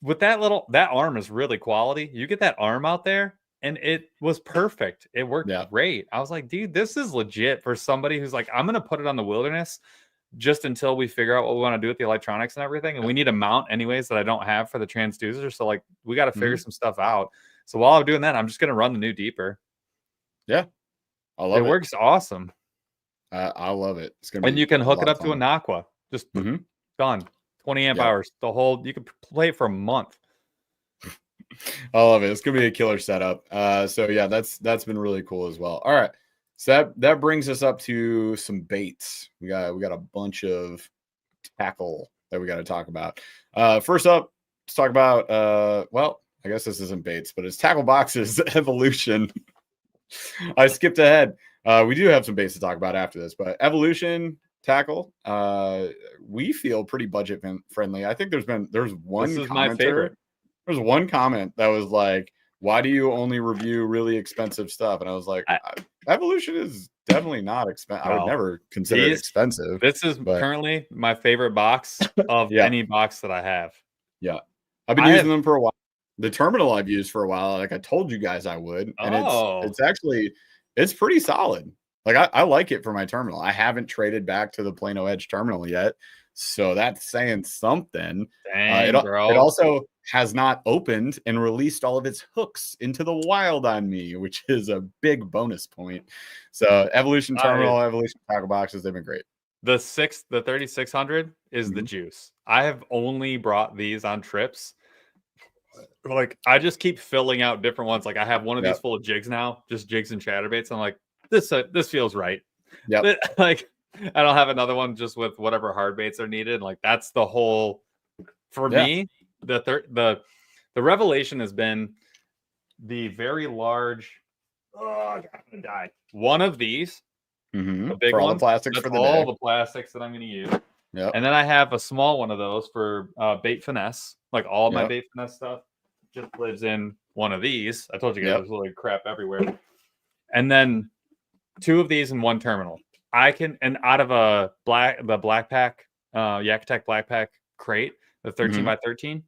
with that arm is really quality. You get that arm out there and it was perfect. It worked great. I was like, dude, this is legit for somebody who's like, I'm going to put it on the wilderness. just until we figure out what we want to do with the electronics and everything. And we need a mount anyways that I don't have for the transducer. So like we got to figure some stuff out. So while I'm doing that, I'm just going to run the new deeper. Yeah. I love it. It works awesome. I love it. It's gonna be, and you can hook it up to an aqua. Just done. 20 amp hours. The whole, you can play it for a month. I love it. It's gonna be a killer setup. So yeah, that's been really cool as well. All right. So that brings us up to some baits. We got a bunch of tackle that we got to talk about. First up, let's talk about well, I guess this isn't baits, but it's tackle boxes evolution. I skipped ahead. We do have some baits to talk about after this, but evolution tackle, we feel pretty budget friendly. I think there's one this is my favorite. There's one comment that was like, why do you only review really expensive stuff? And I was like, evolution is definitely not expensive. I would never consider it expensive. This is currently my favorite box of any box that I have. Yeah. I've been using them for a while. The terminal I've used for a while, like I told you guys I would. And it's actually, it's pretty solid. Like I like it for my terminal. I haven't traded back to the Plano Edge terminal yet. So that's saying something. Dang, it also has not opened and released all of its hooks into the wild on me, which is a big bonus point. So evolution terminal, evolution tackle boxes, they've been great. The 3600 is the juice. I have only brought these on trips. Like I just keep filling out different ones. Like I have one of these full of jigs now, just jigs and chatterbaits. I'm like, this feels right. Yeah. Like I don't have another one just with whatever hard baits are needed. Like that's the whole. For me, the revelation has been the very large. Oh, I'm gonna die. One of these, the big one, the plastics for the plastics that I'm going to use. Yeah. And then I have a small one of those for bait finesse. Like all of my bait finesse stuff just lives in one of these. I told you guys there's literally crap everywhere. And then 2 of these in one terminal. I can, and out of the black pack, Yakutech black pack crate, the 13 by 13,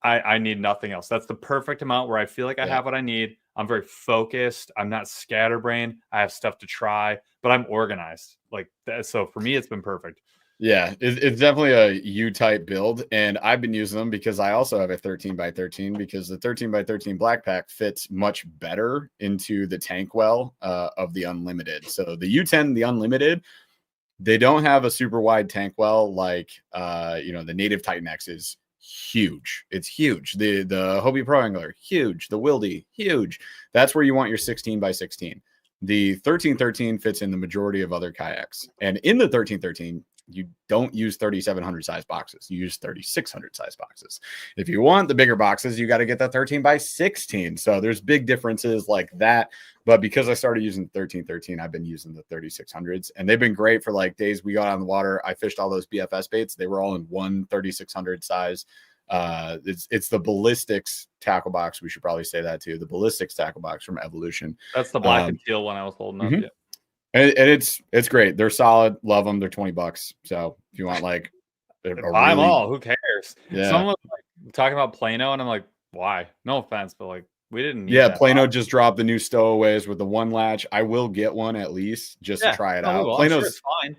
I need nothing else. That's the perfect amount where I feel like I have what I need. I'm very focused. I'm not scatterbrained. I have stuff to try, but I'm organized. Like that. So for me, it's been perfect. Yeah, it's definitely a U-type build, and I've been using them because I also have a 13 by 13 because the 13 by 13 black pack fits much better into the tank well of the Unlimited. So the U10, the Unlimited, they don't have a super wide tank well like the Native Titan X is huge. It's huge. The Hobie Pro Angler, huge. The Wildy, huge. That's where you want your 16 by 16. The 1313 fits in the majority of other kayaks, and in the 1313. You don't use 3,700 size boxes. You use 3,600 size boxes. If you want the bigger boxes, you got to get the 13 by 16. So there's big differences like that. But because I started using 1313, I've been using the 3,600s, and they've been great for like days we got on the water. I fished all those BFS baits. They were all in one 3,600 size. It's the Ballistics tackle box. We should probably say that too. The Ballistics tackle box from Evolution. That's the black and teal one I was holding up. Yeah. And it's great. They're solid. Love them. They're $20. So if you want like, buy them all. Who cares? Yeah. Someone was like talking about Plano, and I'm like, why? No offense, but like we didn't need that Plano box. just dropped the new stowaways with the one latch. I will get one at least just to try it out. Plano's it's fine.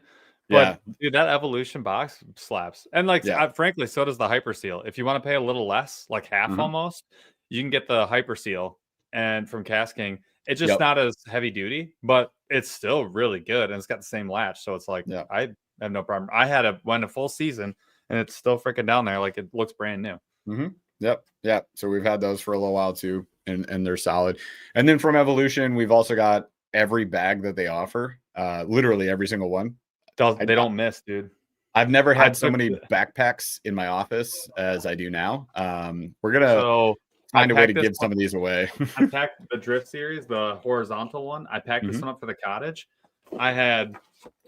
But dude, that Evolution box slaps. And like frankly, so does the Hyper Seal. If you want to pay a little less, like half almost, you can get the Hyper Seal and from Kayaking. It's just not as heavy duty, but it's still really good, and it's got the same latch. So it's like I have no problem. I had went a full season, and it's still freaking down there. Like it looks brand new. Yep. So we've had those for a little while too, and they're solid. And then from Evolution, we've also got every bag that they offer, literally every single one. They don't miss, dude. I've never had so many backpacks in my office as I do now. We're gonna find a way to give some of these away. I packed the Drift series, the horizontal one. I packed this one up for the cottage. I had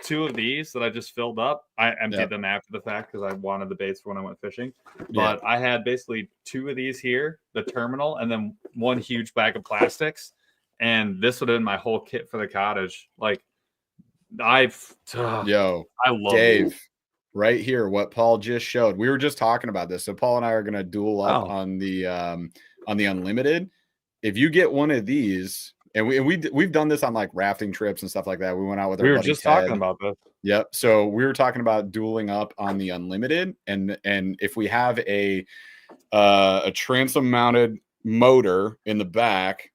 2 of these that I just filled up. I emptied them after the fact because I wanted the baits for when I went fishing. But I had basically 2 of these here, the terminal, and then 1 huge bag of plastics. And this would have been my whole kit for the cottage. Like I love Dave. it. Right here, what Paul just showed. We were just talking about this. So Paul and I are going to duel up on the Unlimited. If you get one of these, And we've done this on like rafting trips and stuff like that. We went out with our We were buddy just Ted. talking about this. Yep. So we were talking about dueling up on the unlimited, and if we have a transom mounted motor in the back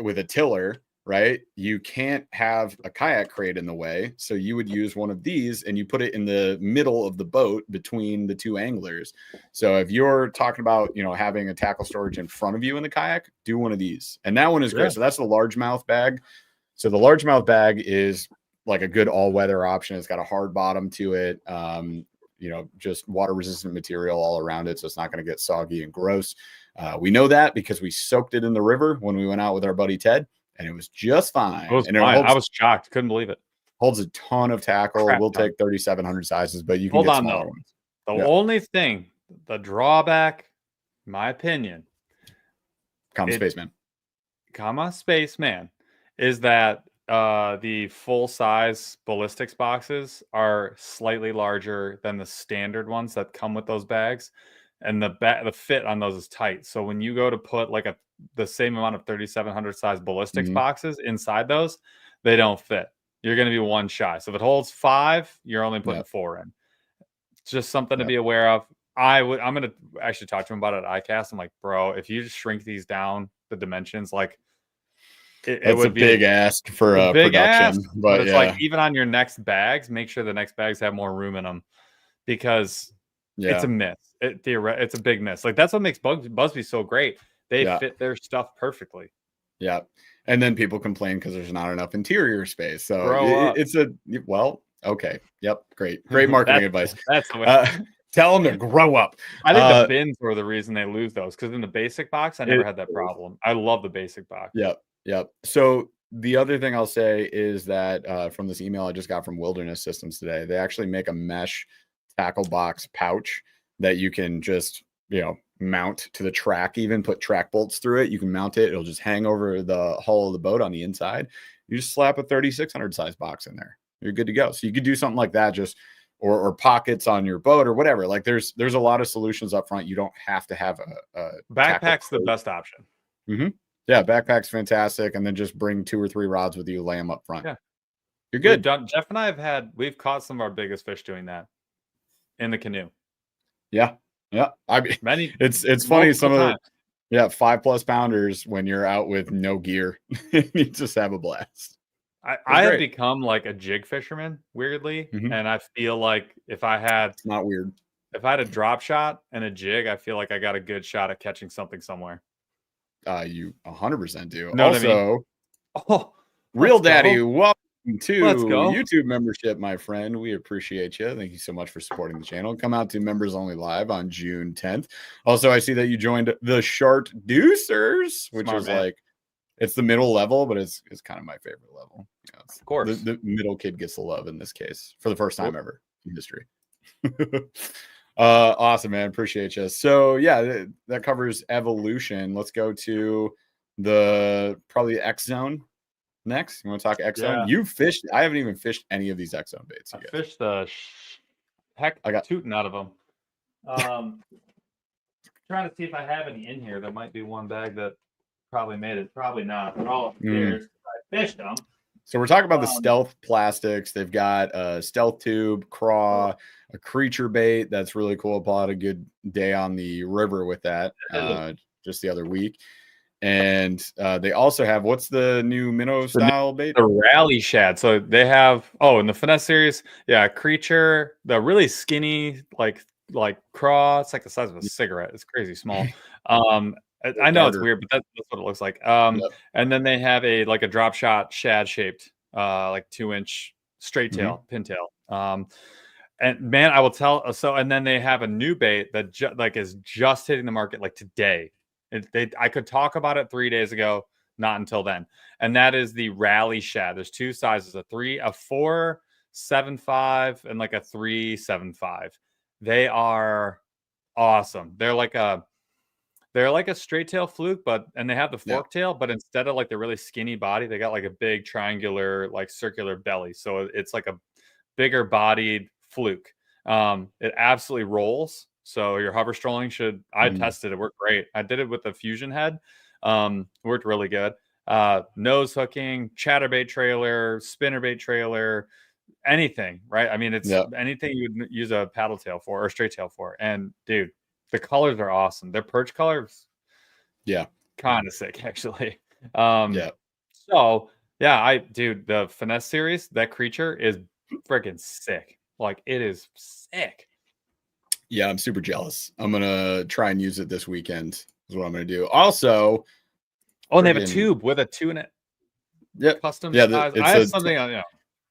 with a tiller, right? You can't have a kayak crate in the way. So you would use one of these and you put it in the middle of the boat between the two anglers. So if you're talking about, having a tackle storage in front of you in the kayak, do one of these. And that one is great. So that's the largemouth bag. So the largemouth bag is like a good all-weather option. It's got a hard bottom to it. Just water-resistant material all around it, so it's not going to get soggy and gross. We know that because we soaked it in the river when we went out with our buddy Ted, and it was just fine. It was fine. I was shocked. Couldn't believe it. Holds a ton of tackle. We'll take 3,700 sizes, but you can get smaller ones. The only thing, the drawback, in my opinion, Spaceman, is that the full-size ballistics boxes are slightly larger than the standard ones that come with those bags, and the fit on those is tight. So when you go to put like the same amount of 3,700 size ballistics boxes inside those, they don't fit. You're going to be one shy. So if it holds 5, you're only putting 4 in. It's just something to be aware of. I'm going to actually talk to him about it at ICAST. I'm like, bro, if you just shrink these down the dimensions, like it would be a big ask for a big production, but it's like even on your next bags, make sure the next bags have more room in them, because it's a miss. It's a big miss. Like that's what makes Busby so great. They fit their stuff perfectly. Yeah, and then people complain because there's not enough interior space. So okay, yep, great marketing advice. That's the way. Tell them to grow up. I think the bins were the reason they lose those, because in the basic box, I never had that problem. I love the basic box. Yep. So the other thing I'll say is that from this email I just got from Wilderness Systems today, they actually make a mesh tackle box pouch that you can just, mount to the track, even put track bolts through it. You can mount it. It'll just hang over the hull of the boat on the inside. You just slap a 3,600 size box in there. You're good to go. So you could do something like that, just or pockets on your boat or whatever. Like there's a lot of solutions up front. You don't have to have a backpack's the best option. Mm-hmm. Yeah, backpack's fantastic, and then just bring 2 or 3 rods with you, lay them up front. Yeah, you're good. Jeff and I we've caught some of our biggest fish doing that in the canoe. Yeah. I mean, it's funny. Some of the 5+ pounders when you're out with no gear, you just have a blast. I have become like a jig fisherman, weirdly, and I feel like it's not weird. If I had a drop shot and a jig, I feel like I got a good shot at catching something somewhere. You 100% do. Know also, what I mean? Real Daddy, welcome to YouTube membership, my friend. We appreciate you. Thank you so much for supporting the channel. Come out to Members Only Live on June 10th. Also, I see that you joined the Shart Deucers, which is like, it's the middle level, but it's kind of my favorite level. Of course, the middle kid gets the love in this case for the first time ever in history. Awesome, man. Appreciate you. So yeah, that covers evolution. Let's go to probably X Zone next. You want to talk X Zone? You fished. I haven't even fished any of these X Zone baits. I fished the heck I got tooting out of them. Trying to see if I have any in here. There might be one bag that probably made it. Probably not. They're all upstairs. I fished them. So we're talking about the Stealth plastics. They've got a Stealth tube, craw, a creature bait. That's really cool. I had a good day on the river with that just the other week. And they also have, what's the new minnow style bait? The rally shad. So they have, in the Finesse series, creature, the really skinny, like craw. It's like the size of a cigarette. It's crazy small. I know it's weird, but that's what it looks like. And then they have a drop shot shad shaped, like 2-inch straight tail, pintail. And man, I will tell. So, and then they have a new bait that is just hitting the market like today. I could talk about it 3 days ago, not until then. And that is the rally shad. There's 2 sizes: a 4.75 and like a 3.75. They are awesome. They're like a straight tail fluke, and they have the fork tail, but instead of like the really skinny body, they got like a big triangular, like circular belly. So it's like a bigger bodied fluke. It absolutely rolls. So your hover strolling I tested it, worked great. I did it with the fusion head. Worked really good. nose hooking, chatterbait trailer, spinnerbait trailer, anything, right? I mean, it's anything you'd use a paddle tail for or straight tail for. And dude, the colors are awesome. Their perch colors, kind of sick actually. So yeah, dude, the Finesse series, that creature is freaking sick. Like, it is sick. Yeah, I'm super jealous. I'm gonna try and use it this weekend. Is what I'm gonna do. Also, and they have a tube with a 2 in it. Yep. Custom size. I have something on,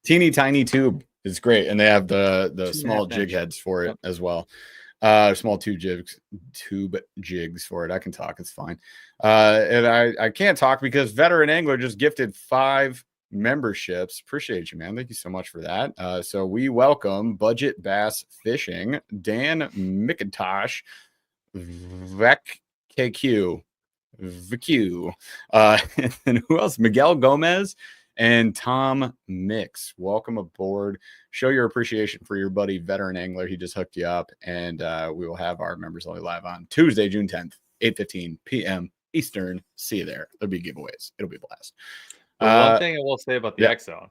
teeny tiny tube. It's great, and they have the small jig heads for it as well. Small tube jigs for it. I can talk. It's fine. And I can't talk because Veteran Angler just gifted 5 memberships. Appreciate you, man. Thank you so much for that. So we welcome Budget Bass Fishing, Dan McIntosh, VQ, and who else? Miguel Gomez and Tom Mix. Welcome aboard. Show your appreciation for your buddy Veteran Angler. He just hooked you up, and we will have our members only live on Tuesday, June 10th, 8:15 p.m. Eastern. See you there. There'll be giveaways. It'll be a blast. The one thing I will say about the X-Zone,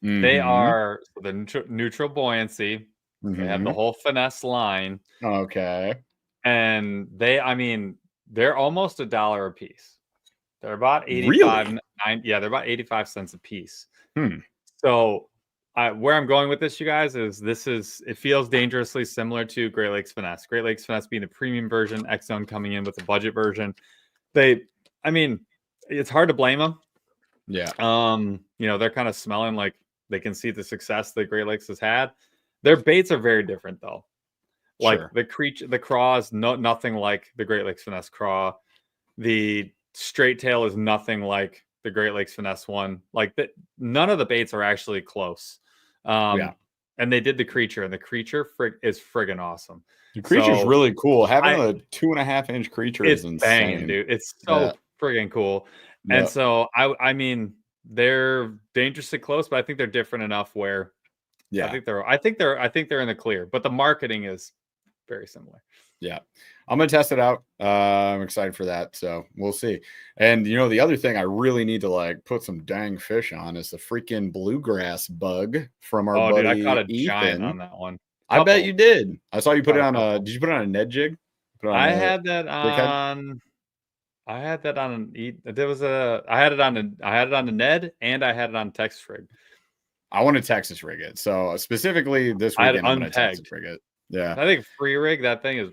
they are the neutral buoyancy. They have the whole Finesse line. Okay. And they're almost $1 a piece. They're about 85. Really? They're about 85 cents a piece. So where I'm going with this, you guys, is it feels dangerously similar to Great Lakes Finesse. Great Lakes Finesse being the premium version, X-Zone coming in with the budget version. It's hard to blame them. Yeah. They're kind of smelling like they can see the success that Great Lakes has had. Their baits are very different though. Like the craw is nothing like the Great Lakes Finesse craw. The straight tail is nothing like the Great Lakes Finesse one. Like none of the baits are actually close. And they did the creature, and the creature is friggin' awesome. The creature's really cool. Having a 2.5-inch creature is insane, banging, dude. It's so friggin' cool. Yep. And so they're dangerously close, but I think they're different enough where I think they're in the clear. But the marketing is very similar. Yeah, I'm gonna test it out. I'm excited for that, so we'll see. And the other thing I really need to put some dang fish on is the freaking bluegrass bug from our buddy dude, I caught a Ethan. giant on that one. I bet you did. I saw you put it on a. Did you put it on a Ned jig? I had that on. I had that on. I had it on a Ned, and I had it on Texas rig. I want to Texas rig it. So specifically this weekend, I'm going to Texas rig it. Yeah, I think free rig, that thing is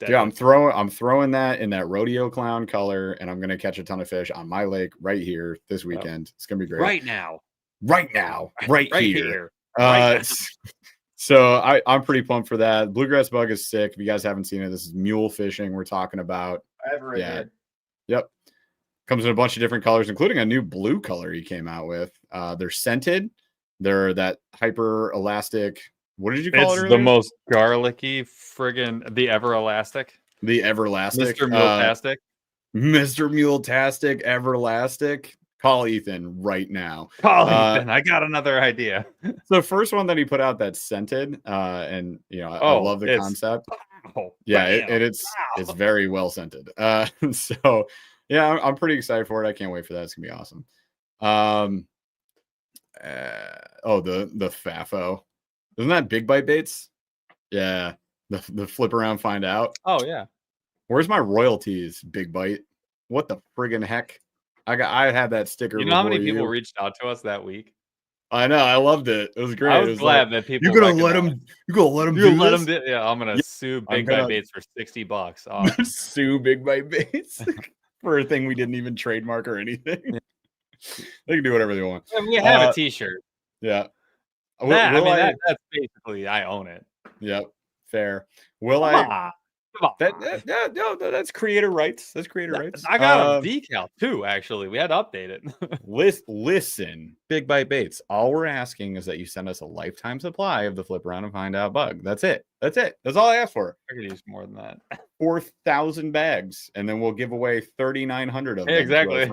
deadly. Yeah, I'm throwing that in that rodeo clown color, and I'm gonna catch a ton of fish on my lake right here this weekend. It's gonna be great. Right now, right here. So I'm pretty pumped for that. Bluegrass bug is sick. If you guys haven't seen it, this is mule fishing we're talking about. Yep. Comes in a bunch of different colors, including a new blue color he came out with. They're scented. They're that hyper elastic. What did you call it earlier? The most garlicky friggin' the Everlastic. The Everlastic. Mr. Muletastic. Mr. Muletastic, Everlastic. Call Ethan right now. Ethan. I got another idea. The first one that he put out that's scented, and I love the concept. It's very well scented. So yeah, I'm pretty excited for it. I can't wait for that. It's gonna be awesome. The FAFO. Isn't that Big Bite Baits? Yeah. The flip around, find out. Oh yeah. Where's my royalties, Big Bite? What the friggin' heck? I had that sticker. You know how many people reached out to us that week? I know. I loved it. It was great. I was glad that people. You're gonna let them. You're gonna let them. You let them. Yeah, I'm gonna sue Big Bite Baits for $60. Oh. Sue Big Bite Baits for a thing we didn't even trademark or anything. They can do whatever they want. We have a T-shirt. Yeah. That's basically I own it. Yep. Fair. That's creator rights. That's creator rights. I got a decal too, actually. We had to update it. Listen, Big Bite Baits. All we're asking is that you send us a lifetime supply of the flip around and find out bug. That's it. That's all I ask for. I could use more than that. 4,000 bags, and then we'll give away 3,900 of them. Exactly.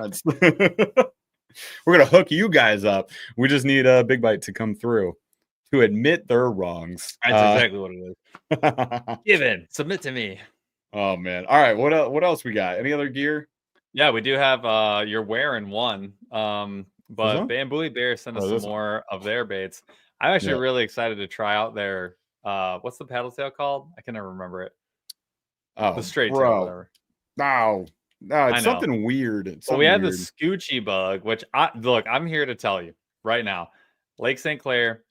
We're gonna hook you guys up. We just need a Big Bite to come through to admit their wrongs. That's exactly what it is. Give in. Submit to me. Oh man. All right. What else we got? Any other gear? Yeah, we do have you're wearing one. This But one? Bamboo Bear sent us Oh, some this one. more of their baits. I'm actually Yeah. really excited to try out their what's the paddle tail called? I can never remember it. The Oh, straight tail, bro. whatever. No. No, I it's know. something weird. It's But we something had the weird. Scoochie bug, which I look, I'm here to tell you right now. Lake St. Clair,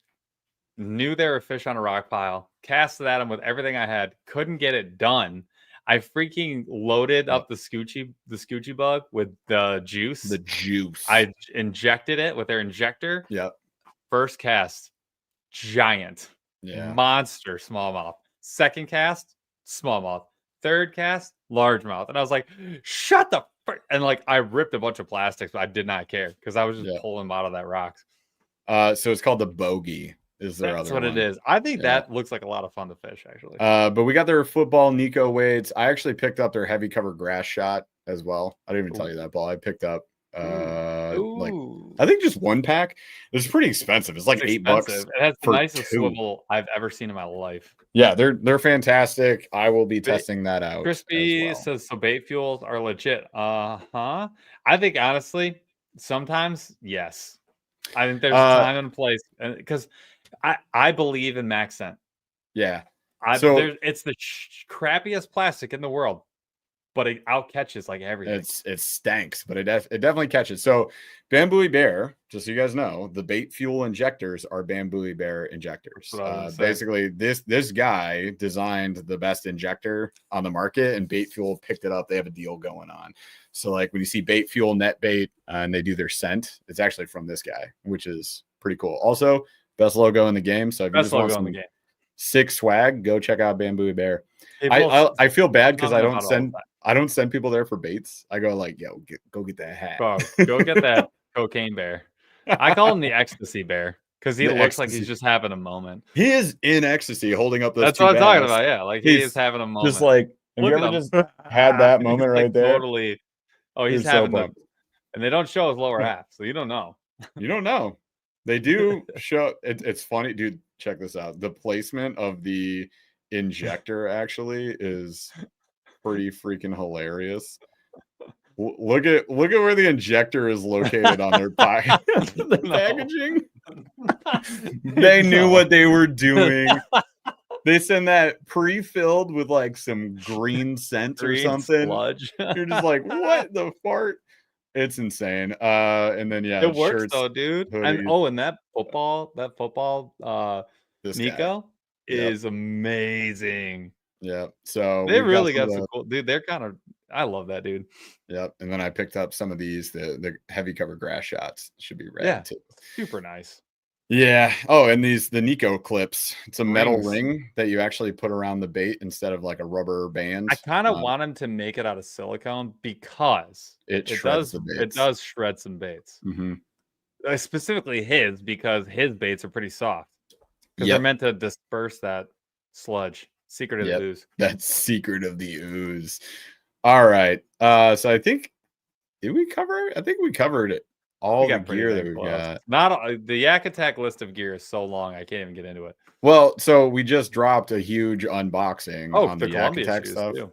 knew there were fish on a rock pile, casted at them with everything I had, couldn't get it done. I freaking loaded Yep. up the Scoochie bug with the The juice. juice. I injected it with their injector. Yep. First cast, giant, Yeah. monster smallmouth. Second cast, smallmouth. Third cast, largemouth. And I was like, shut the frick. And like I ripped a bunch of plastics, but I did not care because I was just Yeah. pulling them out of that rocks. So it's called the bogey. Is their That's other what one? it is. I think Yeah. that looks like a lot of fun to fish, actually. But we got their football Nico weights. I actually picked up their heavy cover grass shot as well. I didn't even tell you that, Paul. I picked up like Ooh. I think just one pack. It was pretty expensive. It's like It's $8 expensive. It has the for nicest 2. swivel I've ever seen in my life. Yeah, they're fantastic. I will be Bait testing that out as Crispy well. says, "So bait fuels are legit." Uh-huh. I think honestly, sometimes, yes. I think there's a Uh time and a place, because I believe in max scent. yeah. So It's the crappiest plastic in the world, but it outcatches like everything. it stanks, but it definitely catches. So Bamboo Bear, just so you guys know, the bait fuel injectors are Bamboo Bear injectors. That's what I was gonna say. Basically, this guy designed the best injector on the market, and Bait Fuel picked it up. They have a deal going on. So like when you see Bait Fuel Net Bait and they do their scent, it's actually from this guy, which is pretty cool. Also, best logo in the game. So if you Best just want logo in the some game. sick swag, go check out Bamboo Bear. People I feel bad because comment about it all the time. I don't send people there for baits. I go like, yo, go get that hat. Bro, go get that cocaine bear. I call him the ecstasy bear because he The looks like he's ecstasy. just having a moment. He is in ecstasy holding up those That's two what I'm talking bags. about, yeah, like, he is He's having a just moment. like, have you Look at ever him. just had that He's, moment like, right there? totally he's You're so having the pumped. and they don't show his lower half, so you don't know. You don't know. They do show it's funny, dude. Check this out. The placement of the injector actually is pretty freaking hilarious. Look at where the injector is located on their the No. packaging. They knew what they were doing. They send that pre-filled with like some green scent or Green something. sludge. You're just like, what the fart? It's insane. And then yeah, It works shirts, though, dude. And hoodies. and that football, This guy. Nico Yep. is amazing. Yep. So They we've got really some of got some the cool dude, they're kinda I love that dude. yep. And then I picked up some of these, the heavy cover grass shots should be Yeah, rad too. super nice. Yeah. Oh, and the Nico clips. It's a metal Rings. ring that you actually put around the bait instead of like a rubber band. I kinda want him to make it out of silicone because It shreds the it baits. does shred some baits. Mhm. Specifically his, because his baits are pretty soft because 'cause they're Yep. meant to disperse that sludge. Secret of the Yep. ooze. That's secret of the ooze. All right. So I think did we cover? I think we covered it. We All the got pretty gear that dang we've close. got. The Yak Attack list of gear is so long, I can't even get into it. Well, so we just dropped a huge unboxing Oh, on the the Yak Columbia Attack shoes stuff. too.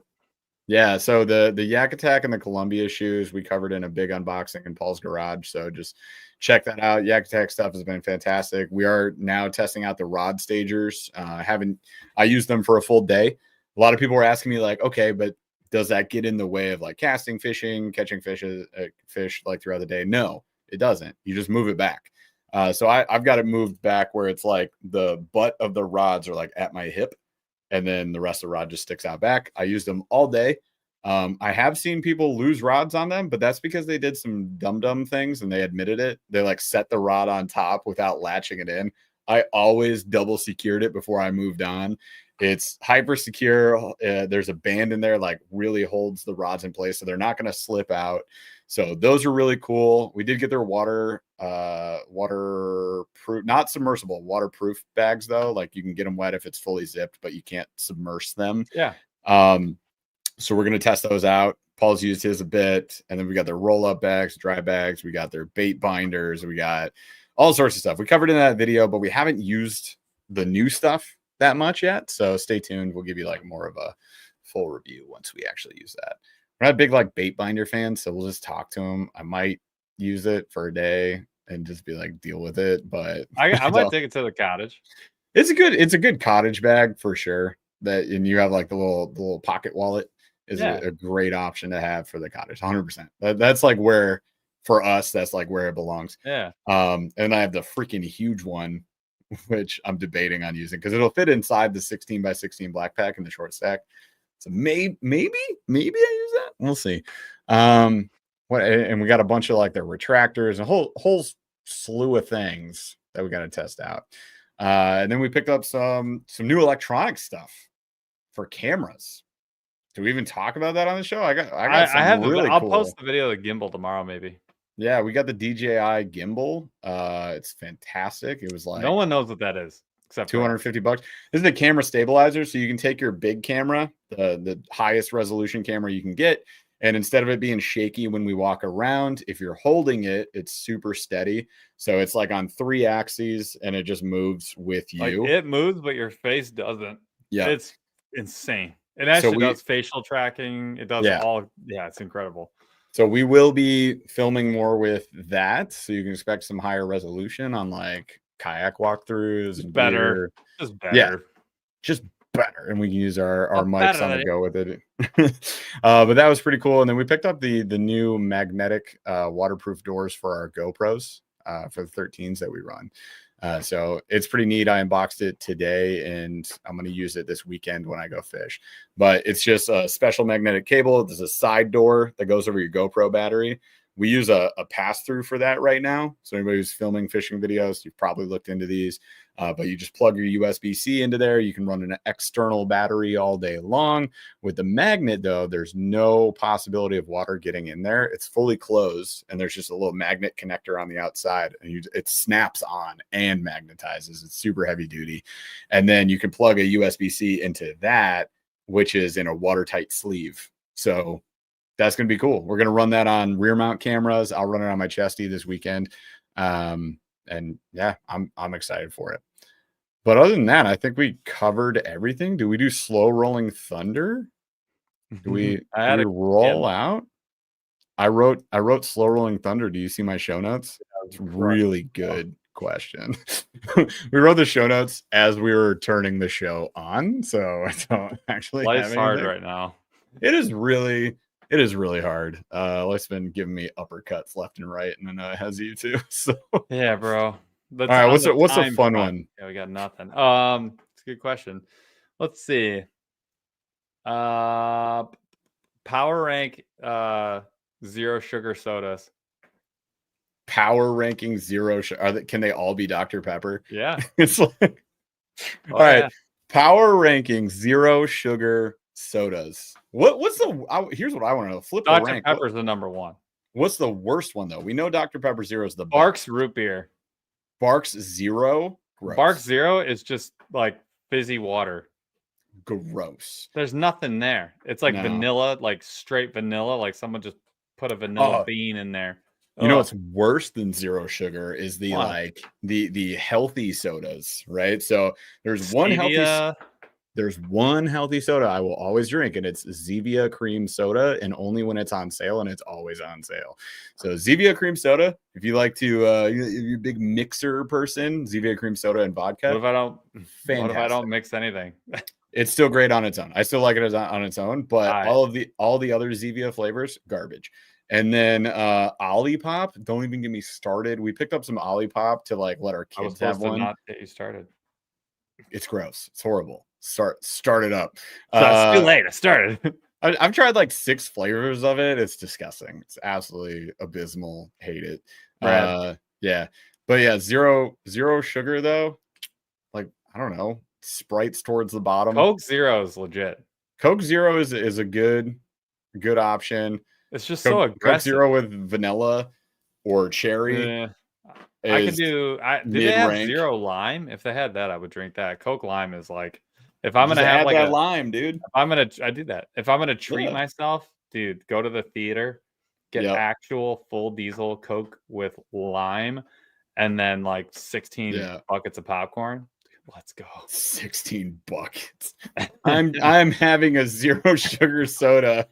Yeah, so the Yak Attack and the Columbia shoes we covered in a big unboxing in Paul's garage. So just check that out. Yak Attack stuff has been fantastic. We are now testing out the rod stagers. I used them for a full day. A lot of people were asking me like, okay, but does that get in the way of like casting, fishing, catching fish like throughout the day? No, it doesn't. You just move it back. So I've got it moved back where it's like the butt of the rods are like at my hip, and then the rest of the rod just sticks out back. I used them all day. I have seen people lose rods on them, but that's because they did some dumb things and they admitted it. They like set the rod on top without latching it in. I always double secured it before I moved on. It's hyper secure. There's a band in there like really holds the rods in place, so they're not going to slip out. So those are really cool. We did get their waterproof, not submersible, waterproof bags though. Like you can get them wet if it's fully zipped, but you can't submerge them. Yeah. So we're going to test those out. Paul's used his a bit, and then we got their roll-up bags, dry bags. We got their bait binders. We got all sorts of stuff. We covered in that video, but we haven't used the new stuff that much yet. So stay tuned. We'll give you like more of a full review once we actually use that. we're not big like bait binder fans, so we'll just talk to them. I might use it for a day and just be like deal with it, but I might take it to the cottage. it's a good cottage bag for sure. That and you have like the little pocket wallet is a great option to have for the cottage. 100%. That's like where for us that's like where it belongs. Yeah. And I have the freaking huge one, which I'm debating on using because it'll fit inside the 16 by 16 black pack in the short stack. So maybe I use that. We'll see. What and we got a bunch of like the retractors and a whole slew of things that we got to test out. And then we picked up some new electronic stuff for cameras. Do we even talk about that on the show? I have really I'll cool. post the video of the gimbal tomorrow, maybe. Yeah, we got the DJI gimbal. It's fantastic. It was like no one knows what that is except $250. This is the camera stabilizer, so you can take your big camera, the highest resolution camera you can get, and instead of it being shaky when we walk around, if you're holding it, it's super steady. So it's like on 3 axes, and it just moves with you. Like it moves, but your face doesn't. Yeah, it's insane. It actually does facial tracking. It does all. Yeah, it's incredible. So we will be filming more with that. So you can expect some higher resolution on like kayak walkthroughs and better. Just better. Yeah, just better. And we can use our mics on the go with it. But that was pretty cool. And then we picked up the new magnetic waterproof doors for our GoPros for the 13s that we run. So it's pretty neat. I unboxed it today and I'm going to use it this weekend when I go fish. But it's just a special magnetic cable. There's a side door that goes over your GoPro battery. We use a pass-through for that right now. So anybody who's filming fishing videos, you've probably looked into these. But you just plug your USB-C into there. You can run an external battery all day long. With the magnet, though, there's no possibility of water getting in there. It's fully closed, and there's just a little magnet connector on the outside, and it snaps on and magnetizes. It's super heavy duty. And then you can plug a USB-C into that, which is in a watertight sleeve. So that's going to be cool. We're going to run that on rear mount cameras. I'll run it on my chesty this weekend. And yeah, I'm excited for it. But other than that, I think we covered everything. Do we do slow rolling thunder? Do we roll out? I wrote slow rolling thunder. Do you see my show notes? It's really good question. We wrote the show notes as we were turning the show on, so I don't actually life's hard right now. It is really hard. Life's been giving me uppercuts left and right, and then it has you too. So yeah, bro. All right, what's a fun one? Yeah, we got nothing. It's a good question. Let's see. Power rank zero sugar sodas. Power ranking zero sugar. Can they all be Dr. Pepper? Yeah. It's like all right. Power ranking zero sugar sodas. What's here's what I want to know. Flip the rank. Dr. Pepper's the number one. What's the worst one though? We know Dr. Pepper Zero is the Barks root beer. Barks Zero. Gross. Barks Zero is just like fizzy water. Gross. There's nothing there. It's like vanilla, like straight vanilla. Like someone just put a vanilla bean in there. You know what's worse than zero sugar is the like the healthy sodas, right? So there's one healthy soda I will always drink, and it's Zevia cream soda, and only when it's on sale, and it's always on sale. So Zevia cream soda, if you like to, you're a big mixer person, Zevia cream soda and vodka. What if I don't mix anything? It's still great on its own. I still like it on its own, but all the other Zevia flavors, garbage. And then Olipop, don't even get me started. We picked up some Olipop to like let our kids have one. Not get you started. It's gross. It's horrible. Start it up. It's too late. I started. I've tried like 6 flavors of it. It's disgusting. It's absolutely abysmal. Hate it. Yeah. But yeah, zero sugar though. Like, I don't know. Sprites towards the bottom. Coke Zero is legit. Coke Zero is a good option. It's just so aggressive. Coke Zero with vanilla or cherry. I could do. Did they have zero lime? If they had that, I would drink that. Coke lime is like, if I'm gonna have like that lime, dude. I do that. If I'm gonna treat myself, dude, go to the theater, get actual full diesel Coke with lime, and then like 16 buckets of popcorn. Let's go. 16 buckets. I'm having a zero sugar soda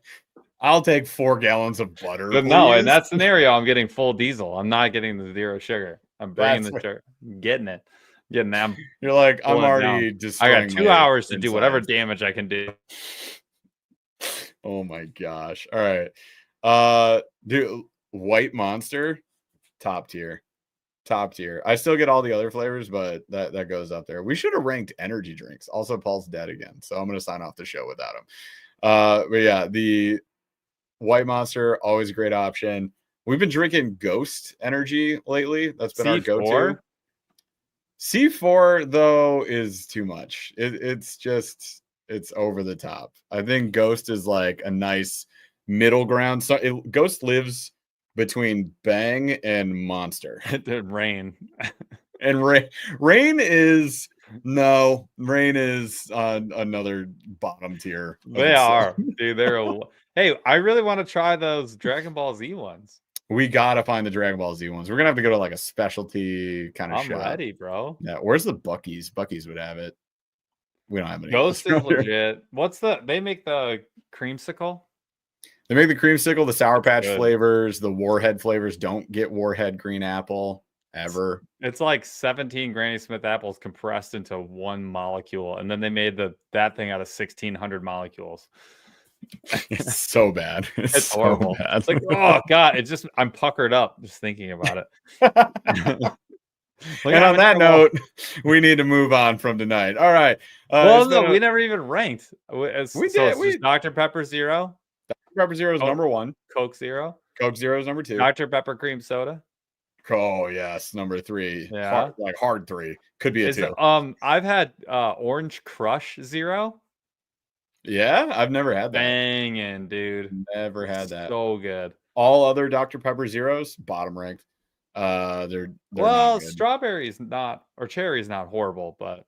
I'll take 4 gallons of butter. But no, in please. that scenario, I'm getting full diesel. I'm not getting the zero sugar. I'm bringing That's the sugar, getting it, getting that. You're like, I'm Pulling it down. already I destroying got 2 my hours to do whatever insides. damage I can do. Oh my gosh. All right. Dude, White Monster, top tier. Top tier. I still get all the other flavors, but that goes up there. We should have ranked energy drinks. Also, Paul's dead again, so I'm gonna sign off the show without him. But yeah, the White Monster, always a great option. We've been drinking Ghost Energy lately. That's been our go-to. C4 though is too much. It's over the top. I think Ghost is like a nice middle ground. So Ghost lives between Bang and Monster. Rain. And Rain is another bottom tier. They are, dude. Hey, I really want to try those Dragon Ball Z ones. We gotta find the Dragon Ball Z ones. We're gonna have to go to like a specialty kind of I'm shop. ready, bro. Yeah, where's the Buc-ee's? Buc-ee's would have it. We don't have any. Ghost is legit. They make the creamsicle? They make the creamsicle, the Sour Patch flavors, the Warhead flavors. Don't get Warhead green apple ever. It's like 17 Granny Smith apples compressed into one molecule, and then they made that thing out of 1,600 molecules. It's so bad. It's so horrible. Bad. It's like, oh god, I'm puckered up just thinking about it. And on that note, we need to move on from tonight. All right. We never even ranked. We did. Dr. Pepper Zero. Dr. Pepper Zero is number 1. Coke Zero. Coke Zero is number 2. Dr. Pepper Cream Soda. Oh yes, number 3. Yeah, hard 3. Could be a 2. I've had Orange Crush Zero. Yeah, I've never had that. Banging, dude. Never had that. So good. All other Dr. Pepper Zeros, bottom ranked. They're not good. Strawberry's not, or cherry's not horrible, but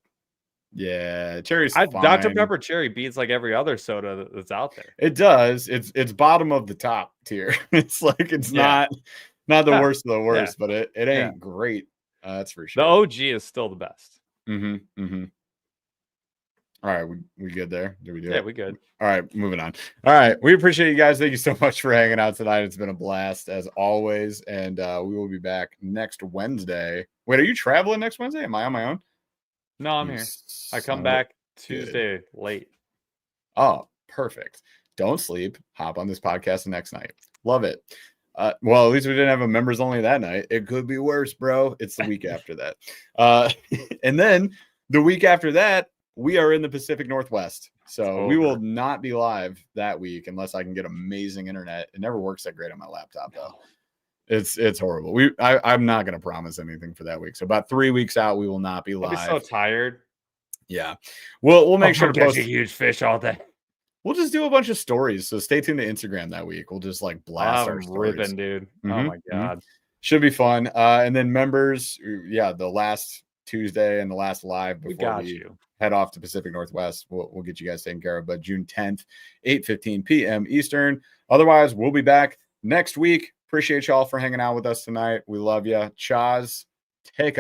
yeah, cherry's fine. Dr. Pepper cherry beats like every other soda that's out there. It does. It's bottom of the top tier. It's like it's not the worst of the worst, but it ain't great. That's for sure. The OG is still the best. All right, we good there? Did we do it? Yeah, we good. All right, moving on. All right, we appreciate you guys. Thank you so much for hanging out tonight. It's been a blast as always, and we will be back next Wednesday. Wait, are you traveling next Wednesday? Am I on my own? No, I'm here. I come back Tuesday late. Oh, perfect. Don't sleep. Hop on this podcast the next night. Love it. Well, at least we didn't have a members only that night. It could be worse, bro. It's the week after that. And then the week after that, we are in the Pacific Northwest. So we will not be live that week unless I can get amazing internet. It never works that great on my laptop, though. It's horrible. I'm not going to promise anything for that week. So about 3 weeks out, we will not be live. I'll be so tired. Yeah. We'll make sure to post a huge fish all day. We'll just do a bunch of stories. So stay tuned to Instagram that week. We'll just like blast our stories. Ripping, dude. Oh my God. Should be fun. And then members, the last Tuesday and the last live before we head off to Pacific Northwest. We'll get you guys taken care of. But June 10th, 8:15 p.m. Eastern. Otherwise, we'll be back next week. Appreciate y'all for hanging out with us tonight. We love you. Chaz, take us.